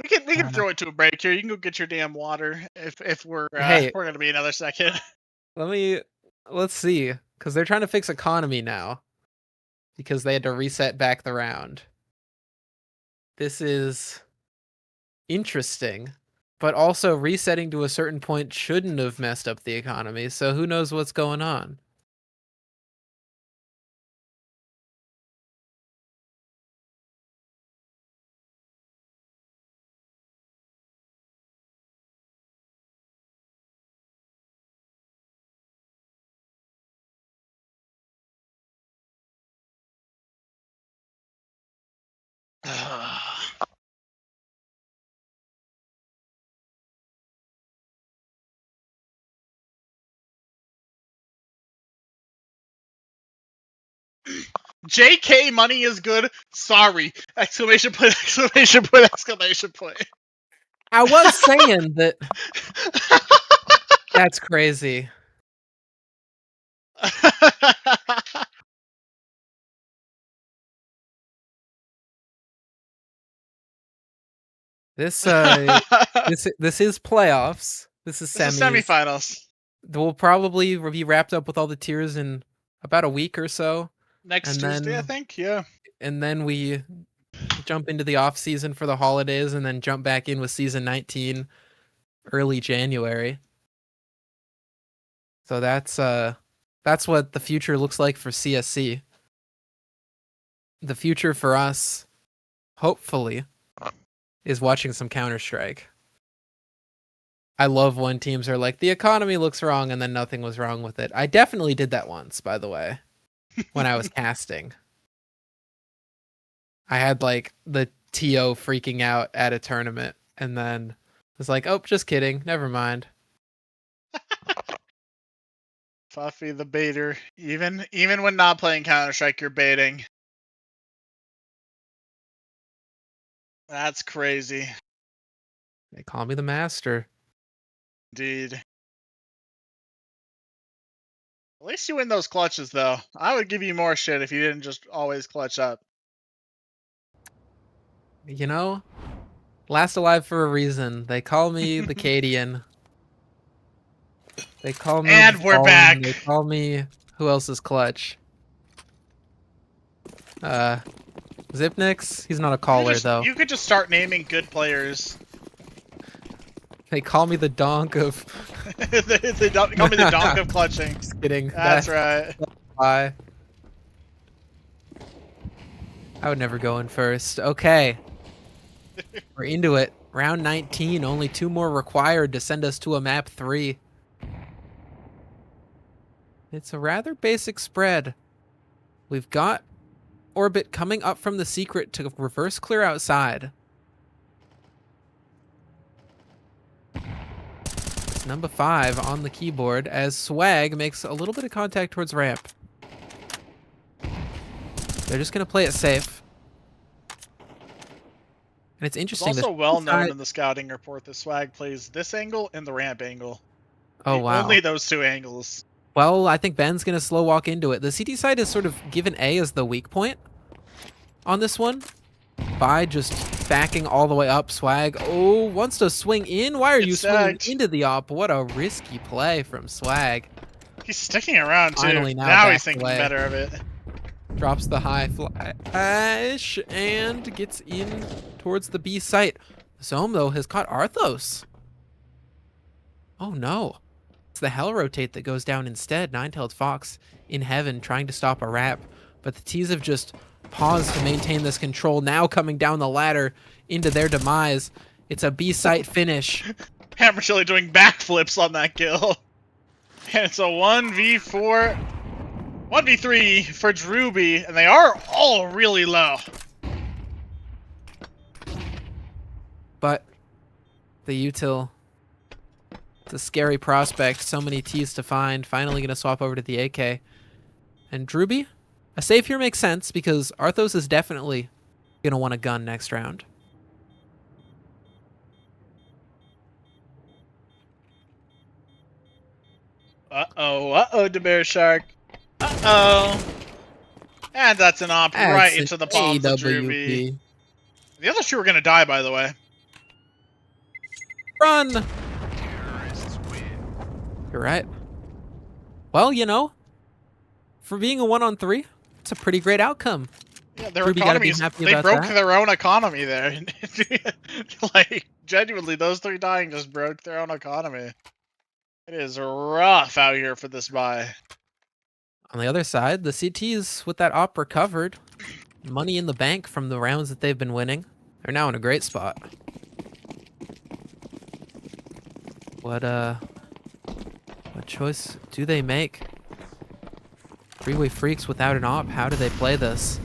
We can Uh, throw it to a break here. You can go get your damn water if hey, we're gonna be another second. let me let's see, because they're trying to fix economy now because they had to reset back the round. This is interesting, but also resetting to a certain point shouldn't have messed up the economy. So who knows what's going on? JK money is good. Sorry! Exclamation point! Exclamation point! Exclamation point! I was saying that. That's crazy. This this is playoffs. This is This is semis. semifinals. We'll probably be wrapped up with all the tiers in about a week or so. Next And Tuesday, I then- think. Yeah. And then we jump into the off season for the holidays and then jump back in with season 19 early January. So that's what the future looks like for CSC. The future for us, hopefully, is watching some Counter-Strike. I love when teams are like, the economy looks wrong, and then nothing was wrong with it. I definitely did that once, by the way, when I was casting. I had like the TO freaking out at a tournament, and then was like, oh, just kidding, never mind. Fuffy the baiter. Even when not playing Counter-Strike, you're baiting. That's crazy. They call me the master. Indeed. At least you win those clutches, though. I would give you more shit if you didn't just always clutch up. You know, last alive for a reason. They call me the Cadian. They call me And the we're Fallen. back. They call me who else is clutch? Zipnix. He's not a caller though. You could just start naming good players. They call me the donk of. they don't call me the donk of clutching. Just kidding. That's right. Why? I would never go in first. Okay. We're into it. Round 19. Only 2 more required to send us to a map 3. It's a rather basic spread. We've got Orbit coming up from the secret to reverse clear outside. It's number 5 on the keyboard as Swag makes a little bit of contact towards ramp. They're just going to play it safe. And it's It's interesting. also well known in the scouting report that Swag plays this angle and the ramp angle. Oh, wow. Only those 2 angles. Well, I think Ben's going to slow walk into it. The CT side is sort of given A as the weak point on this one by just backing all the way up. Swag, oh, wants to swing in. Why are you swinging into the op? What a risky play from Swag. He's sticking around, too. Finally, now Now back he's thinking away. better of it. Drops the high flash and gets in towards the B site. Zome, though, has caught Arthos. Oh, no. It's the Hell Rotate that goes down instead. Nine-Tailed Fox in heaven trying to stop a wrap. But the T's have just paused to maintain this control. Now coming down the ladder into their demise. It's a B-site finish. Hammer Chili doing backflips on that kill. And it's a 1v4... 1v3 for Drewby, and they are all really low. But the util, it's a scary prospect. So many T's to find. Finally going to swap over to the AK. And Drewby, a save here makes sense because Arthos is definitely going to want a gun next round. Uh-oh, DeBear Shark. Uh-oh. And that's an op right into the palms of Drewby. The other 2 are going to die, by the way. Run! You're right. Well, you know, for being a 1-on-3, it's a pretty great outcome. Yeah, their Drewby gotta be economies, happy they about broke that. their own economy there. Like, genuinely, those 3 dying just broke their own economy. It is rough out here for this buy. On the other side, the CTs with that op recovered. Money in the bank from the rounds that they've been winning. They're now in a great spot. What choice do they make? Freeway Freaks without an op, how do they play this?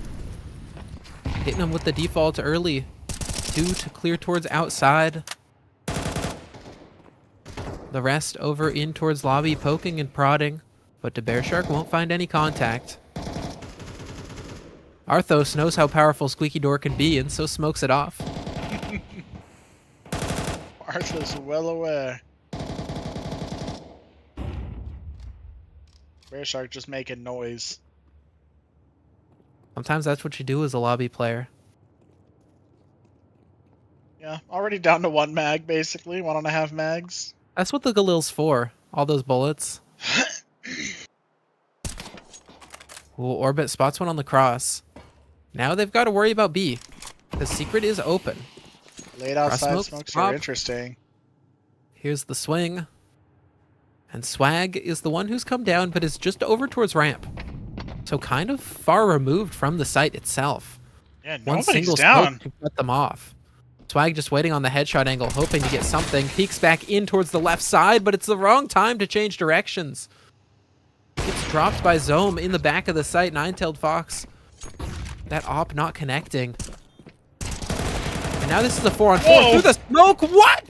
Hitting them with the default early. 2 to clear towards outside. The rest over in towards lobby, poking and prodding. But DeBear Shark won't find any contact. Arthos knows how powerful Squeaky Door can be, and so smokes it off. Arthur's well aware. Bear Shark just making noise. Sometimes that's what you do as a lobby player. Yeah, already down to 1 mag, basically. 1.5 mags. That's what the Galil's for. All those bullets. Ooh, Orbit spots one on the cross. Now they've got to worry about B. The secret is open. Laid outside Cross smokes smoke, are interesting. Here's the swing. And Swag is the one who's come down, but is just over towards ramp. So kind of far removed from the site itself. Yeah, One nobody's single down. smoke to cut them off. Swag just waiting on the headshot angle, hoping to get something. Peeks back in towards the left side, but it's the wrong time to change directions. It's dropped by Zome in the back of the site. Nine-tailed Fox. That op not connecting. And now this is a 4-on-4 through the smoke. What?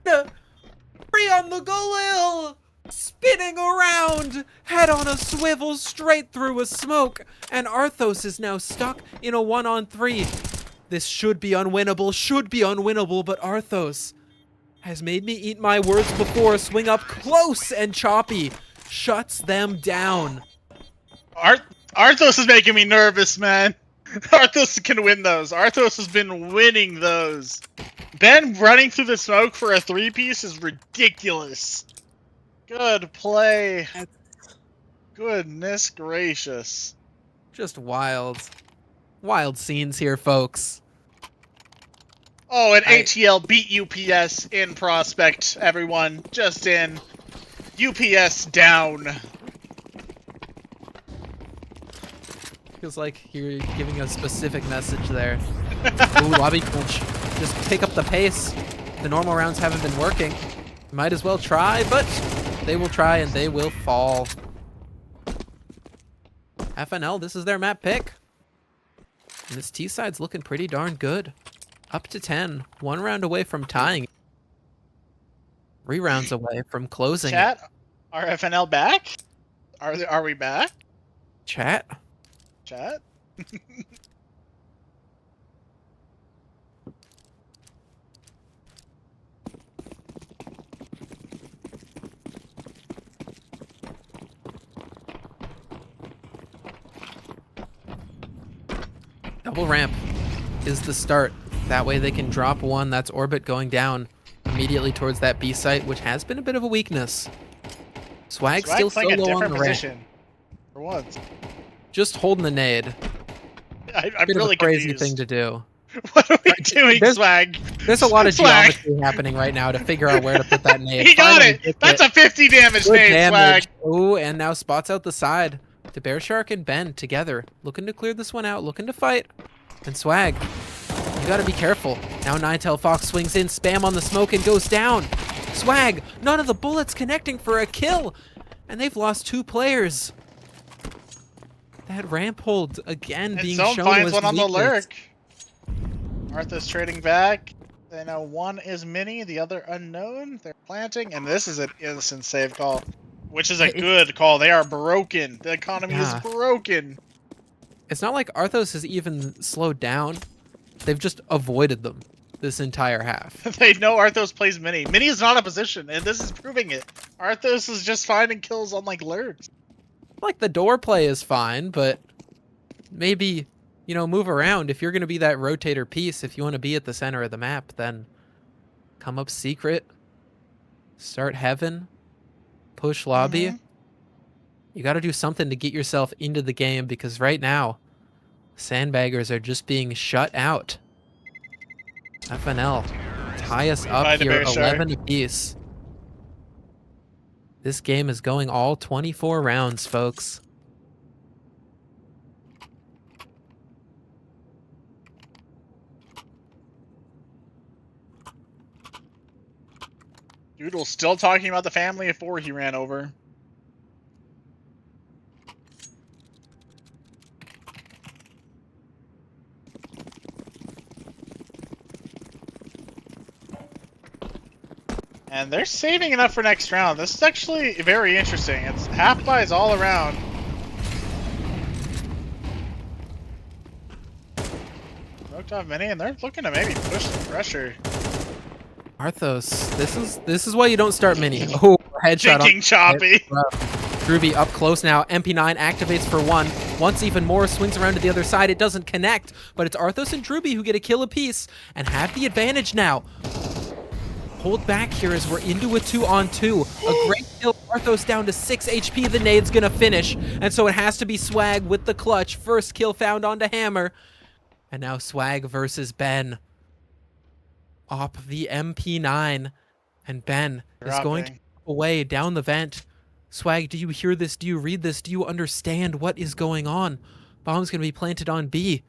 Free on the Galil! Spinning around! Head on a swivel straight through a smoke. And Arthos is now stuck in a 1-on-3. This should be unwinnable, but Arthos has made me eat my words before. Swing up close and choppy. Shuts them down. Arthos is making me nervous, man. Arthos can win those. Arthos has been winning those. Ben running through the smoke for a 3-piece is ridiculous. Good play. Goodness gracious. Just wild. Wild scenes here, folks. Oh, and ATL beat UPS in Prospect, everyone. Just in. UPS down. Feels like you're giving a specific message there. Ooh, lobby crunch. Just pick up the pace. The normal rounds haven't been working. Might as well try, but they will try and they will fall. FNL, this is their map pick. And this T side's looking pretty darn good. Up to 10. 1 round away from tying. 3 rounds away from closing. Chat, are FNL back? Are we back? Chat? Chat? Double ramp is the start. That way they can drop 1. That's Orbit going down immediately towards that B site, which has been a bit of a weakness. Swag still playing solo a on the different ramp. position. For once. Just holding the nade. I'm Bit really of a crazy confused. thing to do. What are we doing, Swag? There's a lot of Swag. geometry happening right now to figure out where to put that nade. He got Finally it! gets That's a 50 damage Good nade, damage. Swag. Ooh, and now spots out the side. To Bear Shark and Ben together, looking to clear this one out, looking to fight. And Swag, you gotta be careful. Now Ninetail Fox swings in, spam on the smoke and goes down. Swag, none of the bullets connecting for a kill. And they've lost 2 players. That ramp hold again And being Zone shown finds was one on the weakness. lurk. Arthur's trading back. They know one is Mini, the other unknown. They're planting, and this is an innocent save call, which is a good call. They are broken. The economy is broken. It's not like Arthos has even slowed down. They've just avoided them this entire half. They know Arthos plays Mini. Mini is not a position, and this is proving it. Arthos is just finding kills on like lurks. Like the door play is fine, but maybe, you know, move around. If you're going to be that rotator piece, if you want to be at the center of the map, then come up secret, start heaven, push lobby. You got to do something to get yourself into the game, because right now, sandbaggers are just being shut out. FNL, tie us up here, 11 apiece. This game is going all 24 rounds, folks. Doodle's still talking about the family of 4 he ran over. And they're saving enough for next round. This is actually very interesting. It's half buys all around. Smoked off many, and they're looking to maybe push the pressure. Arthos, this is why you don't start mini. Oh, headshot on Jinking choppy. Druby up close now. MP9 activates for one. Once even more, swings around to the other side. It doesn't connect, but it's Arthos and Druby who get a kill apiece and have the advantage now. Hold back here as we're into a 2-on-2. A great kill. Arthos down to 6 HP. The nade's gonna finish, and so it has to be Swag with the clutch. First kill found onto Hammer, and now Swag versus Ben. Op the MP9, and Ben is going to away down the vent. Swag, do you hear this? Do you read this? Do you understand what is going on? Bomb's gonna be planted on B.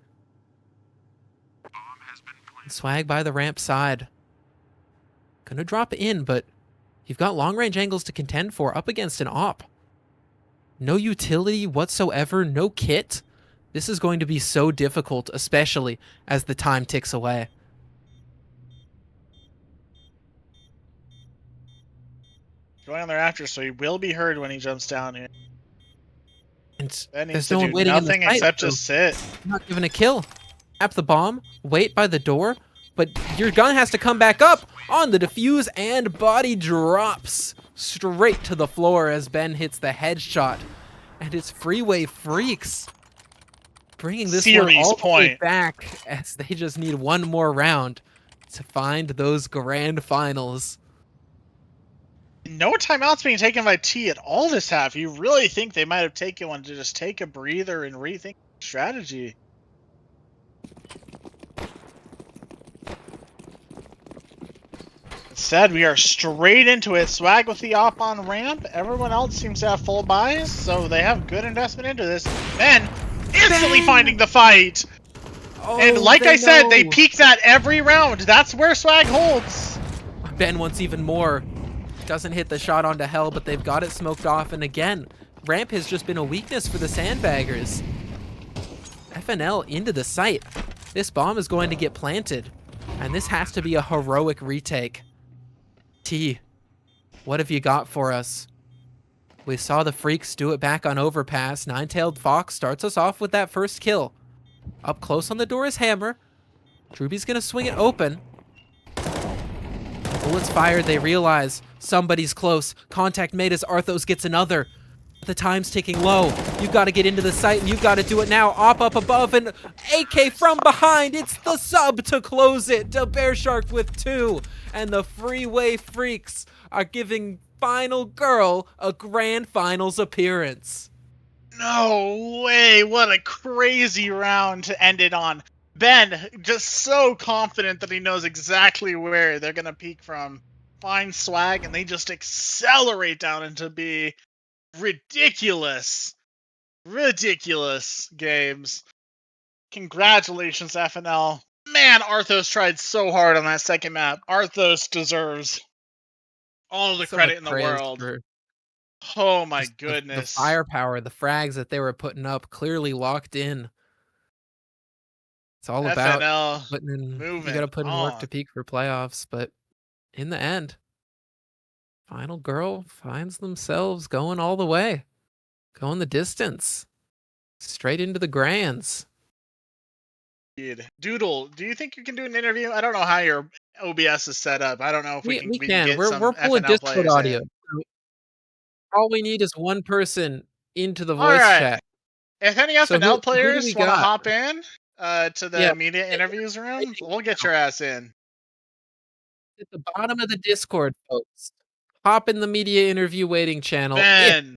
Swag by the ramp side. Gonna drop in, but you've got long-range angles to contend for up against an op. No utility whatsoever, no kit. This is going to be so difficult, especially as the time ticks away. Going on there after, so he will be heard when he jumps down here. And That there's needs no to one do waiting in the nothing site, except so just sit. not given a kill. Tap the bomb, wait by the door, but your gun has to come back up on the defuse, and body drops straight to the floor as Ben hits the headshot. And it's Freeway Freaks bringing this one Series all the way point. back as they just need one more round to find those grand finals. No timeouts being taken by T at all this half. You really think they might have taken one to just take a breather and rethink strategy? Instead, we are straight into it. Swag with the op on ramp. Everyone else seems to have full buys, so they have good investment into this. Ben instantly finding the fight. Oh, And like I said, they know. peek that every round. That's where Swag holds. Ben wants even more. Doesn't hit the shot onto Hell, but they've got it smoked off. And again, ramp has just been a weakness for the Sandbaggers. FNL into the site. This bomb is going to get planted, and this has to be a heroic retake. T, what have you got for us? We saw the Freaks do it back on Overpass. Nine-Tailed Fox starts us off with that first kill. Up close on the door is Hammer. Druby's gonna swing it open. Bullets fired, they realize somebody's close. Contact made as Arthos gets another. The time's ticking low. You've got to get into the site, and you've got to do it now. Op up above, and AK from behind. It's the sub to close it. To Bear Shark with 2. And the Freeway Freaks are giving Final Girl a grand finals appearance. No way. What a crazy round to end it on. Ben just so confident that he knows exactly where they're going to peek from. Find Swag, and they just accelerate down into B. Ridiculous games. Congratulations, FNL. Man, Arthos tried so hard on that second map. Arthos deserves all the So credit much in the praise world. for Oh my just goodness. The firepower, the frags that they were putting up, clearly locked in. It's all about FNL putting in, you moving gotta put in work on. to peak for playoffs, but in the end, Final Girl finds themselves going all the way, going the distance, straight into the grands. Doodle, do you think you can do an interview? I don't know how your OBS is set up. I don't know if we can get We're some pulling FNL Discord players audio. in. All we need is one person into the All voice right. chat. If any So FNL who do players we want to got? hop in to the Yeah, media interviews room, we'll get your ass in. at the bottom of the Discord, folks. Hop in the media interview waiting channel if Ben,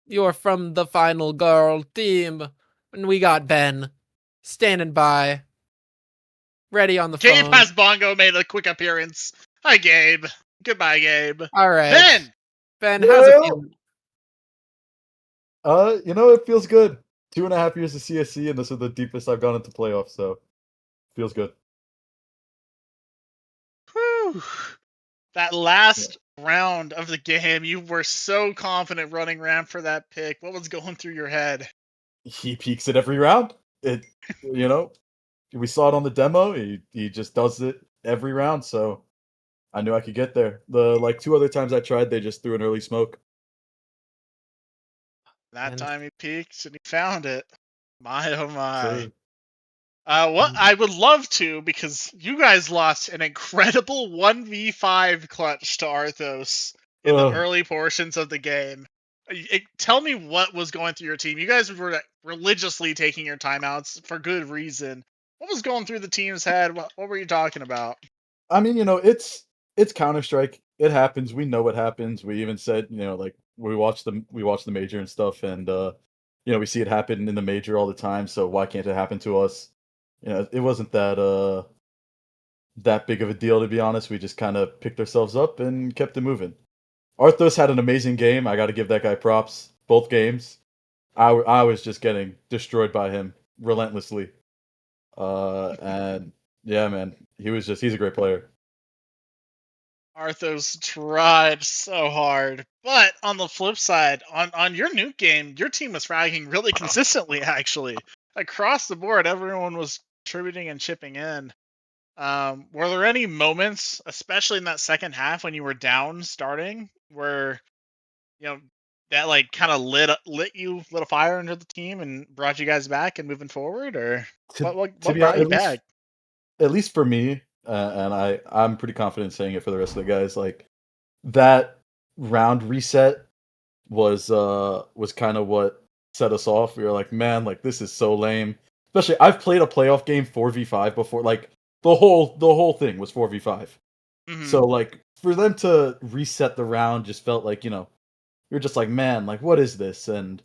you're from the Final Girl team. And we got Ben standing by, ready on the Gabe phone. has Bongo made a quick appearance. Hi, Gabe. Goodbye, Gabe. All right. Ben, how's it feeling? It feels good. 2.5 years of CSC, and this is the deepest I've gone into playoffs, so feels good. whew. That last round of the game, you were so confident running ramp for that pick. What was going through your head? He peaks it every round. We saw it on the demo. He just does it every round, so I knew I could get there. The 2 other times I tried, they just threw an early smoke. That time he peeked and he found it. My oh my. Sure. What I would love to, because you guys lost an incredible 1v5 clutch to Arthos in the Ugh. early portions of the game. Tell me what was going through your team. You guys were religiously taking your timeouts for good reason. What was going through the team's head? What were you talking about? I mean, it's Counter Strike. It happens. We know what happens. We even said, like we watch the major and stuff, and we see it happen in the major all the time. So why can't it happen to us? It wasn't that big of a deal, to be honest. We just kind of picked ourselves up and kept it moving. Arthos had an amazing game. I got to give that guy props. Both games, I was just getting destroyed by him relentlessly. And yeah, man, he's a great player. Arthos tried so hard. But on the flip side, on your nuke game, your team was fragging really consistently, actually. Across the board, everyone was contributing and chipping in. Were there any moments, especially in that second half when you were down starting, where you know that like kind of lit a fire under the team and brought you guys back and moving forward, or To to what be brought honest, you back? at least for me, and I'm pretty confident saying it for the rest of the guys. Like that round reset was kind of what set us off. We were like, man, like this is so lame. Especially, I've played a playoff game 4v5 before. Like the whole thing was 4v5. Hmm. So like for them to reset the round just felt like you're just like, man, like what is this? And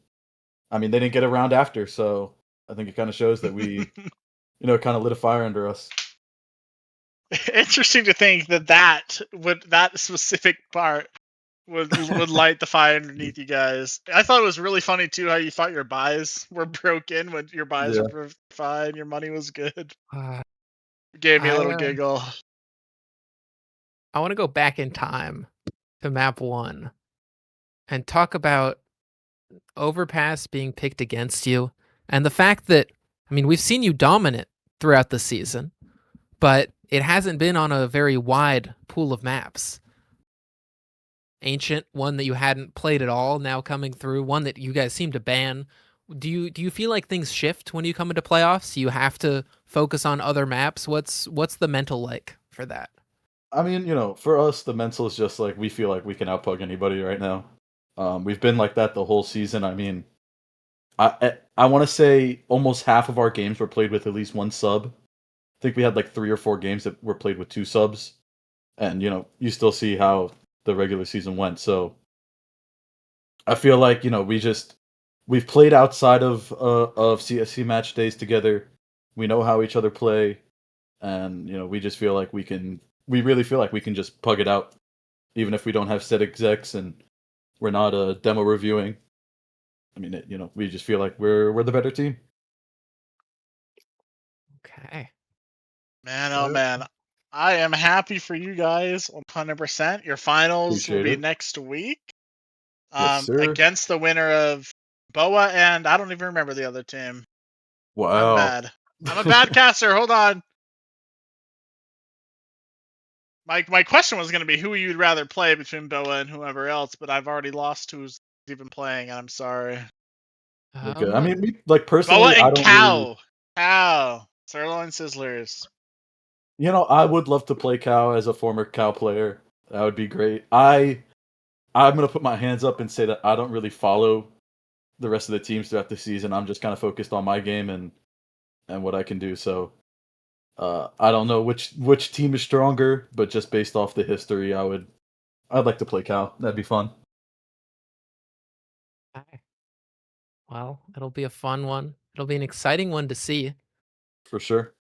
I mean, they didn't get a round after, so I think it kind of shows that we kind of lit a fire under us. Interesting to think that specific part would light the fire underneath you guys. I thought it was really funny too how you thought your buys were broken when your buys Yeah. were fine, your money was good. Uh, Gave me a I little giggle. I want to go back in time to map 1 and talk about Overpass being picked against you and the fact that, I mean, we've seen you dominant throughout the season, but it hasn't been on a very wide pool of maps. Ancient, one that you hadn't played at all, now coming through, one that you guys seem to ban. Do you feel like things shift when you come into playoffs? You have to focus on other maps. What's the mental like for that? I mean, for us, the mental is just like we feel like we can outpug anybody right now. We've been like that the whole season. I mean, I want to say almost half of our games were played with at least one sub. I think we had like 3 or 4 games that were played with 2 subs, and you still see how the regular season went. So I feel like we've played outside of CSC match days together. We know how each other play, and we just feel like we really feel like we can just pug it out, even if we don't have set execs and we're not demo reviewing. I mean, we just feel like we're the better team. Okay. Man, oh man. I am happy for you guys 100%. Your finals will Appreciate be it. next week. Yes, sir. Against the winner of Boa and I don't even remember the other team. I'm Wow. bad. I'm a bad caster. Hold on. My question was going to be who you'd rather play between Boa and whoever else, but I've already lost who's even playing, and I'm sorry. You're good. I mean, Boa personally, I and don't really. Cow. Sirloin Sizzlers. I would love to play Cow as a former Cow player. That would be great. I'm gonna put my hands up and say that I don't really follow the rest of the teams throughout the season. I'm just kind of focused on my game and what I can do. So I don't know which team is stronger, but just based off the history, I'd like to play Cow. That'd be fun Okay. Well, it'll be a fun one. It'll be an exciting one to see. for sure.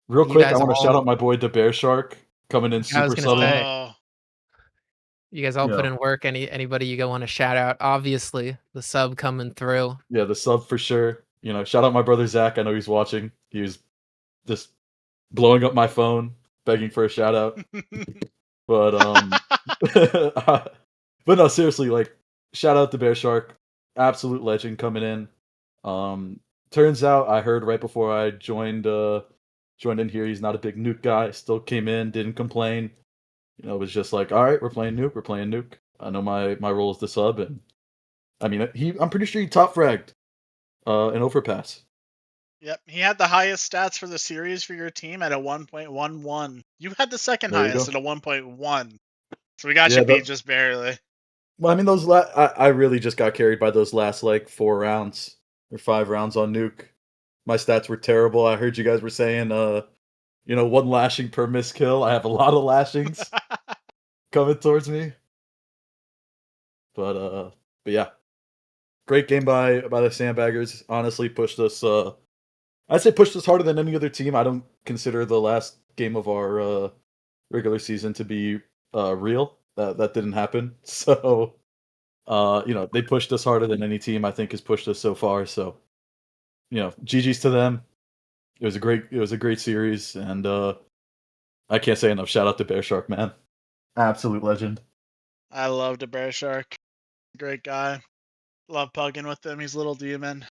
Real You quick, I guys want to shout all, out my boy the Bear Shark coming in I was super gonna subbing. say, Oh, you guys all You put know, in work. Anybody you go want to shout out? Obviously, the sub coming through. yeah, the sub for sure. Shout out my brother Zach. I know he's watching. He was just blowing up my phone, begging for a shout out. But but no, seriously, like shout out to Bear Shark, absolute legend coming in. Turns out I heard right before I joined in here, he's not a big nuke guy. Still came in, didn't complain. Was just like, all right, we're playing nuke, we're playing nuke. I know my role is the sub, and I mean I'm pretty sure he top fragged an overpass. Yep, he had the highest stats for the series for your team at a 1.11. You had the second There you highest go. at a 1.1. So we got Yeah, you beat just barely. well, I mean, I really just got carried by those last like 4 rounds or 5 rounds on Nuke. My stats were terrible. I heard you guys were saying, 1 lashing per missed kill. I have a lot of lashings coming towards me. But yeah, great game by the Sandbaggers. Honestly, pushed us. I'd say pushed us harder than any other team. I don't consider the last game of our regular season to be real. That didn't happen. So they pushed us harder than any team I think has pushed us so far. So GG's to them. It was a great series, and I can't say enough. Shout out to Bear Shark, man, absolute legend. I love the Bear Shark. Great guy. Love pugging with him. He's a little demon.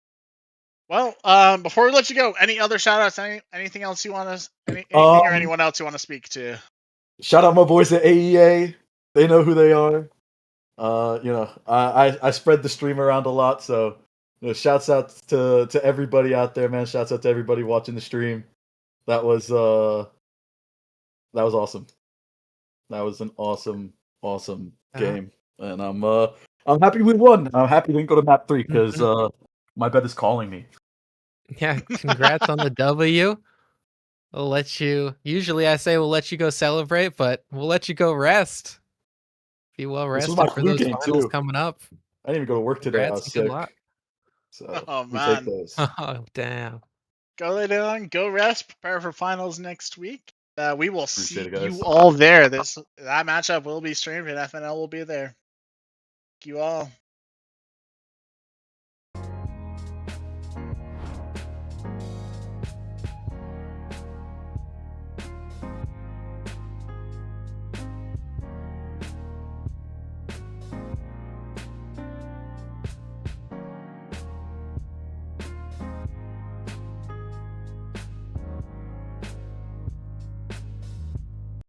Well, before we let you go, any other shout outs? Anything else you want to anything or anyone else you want to speak to? Shout out my boys at AEA. They know who they are. I spread the stream around a lot, so shouts out to everybody out there, man. Shouts out to everybody watching the stream. That was awesome. That was an awesome game, and I'm happy we won. I'm happy we didn't go to map 3 because my bed is calling me. Yeah, congrats on the W. We'll let you. Usually, I say we'll let you go celebrate, but we'll let you go rest. Be well This was rested my for flu those game finals too. coming up. I didn't even go to work today. I Congrats was and good sick, luck. so Oh we take man. those. Oh damn. Go lay down, go rest, prepare for finals next week. We will Appreciate see it, guys. you all there. That matchup will be streamed and FNL will be there. Thank you all.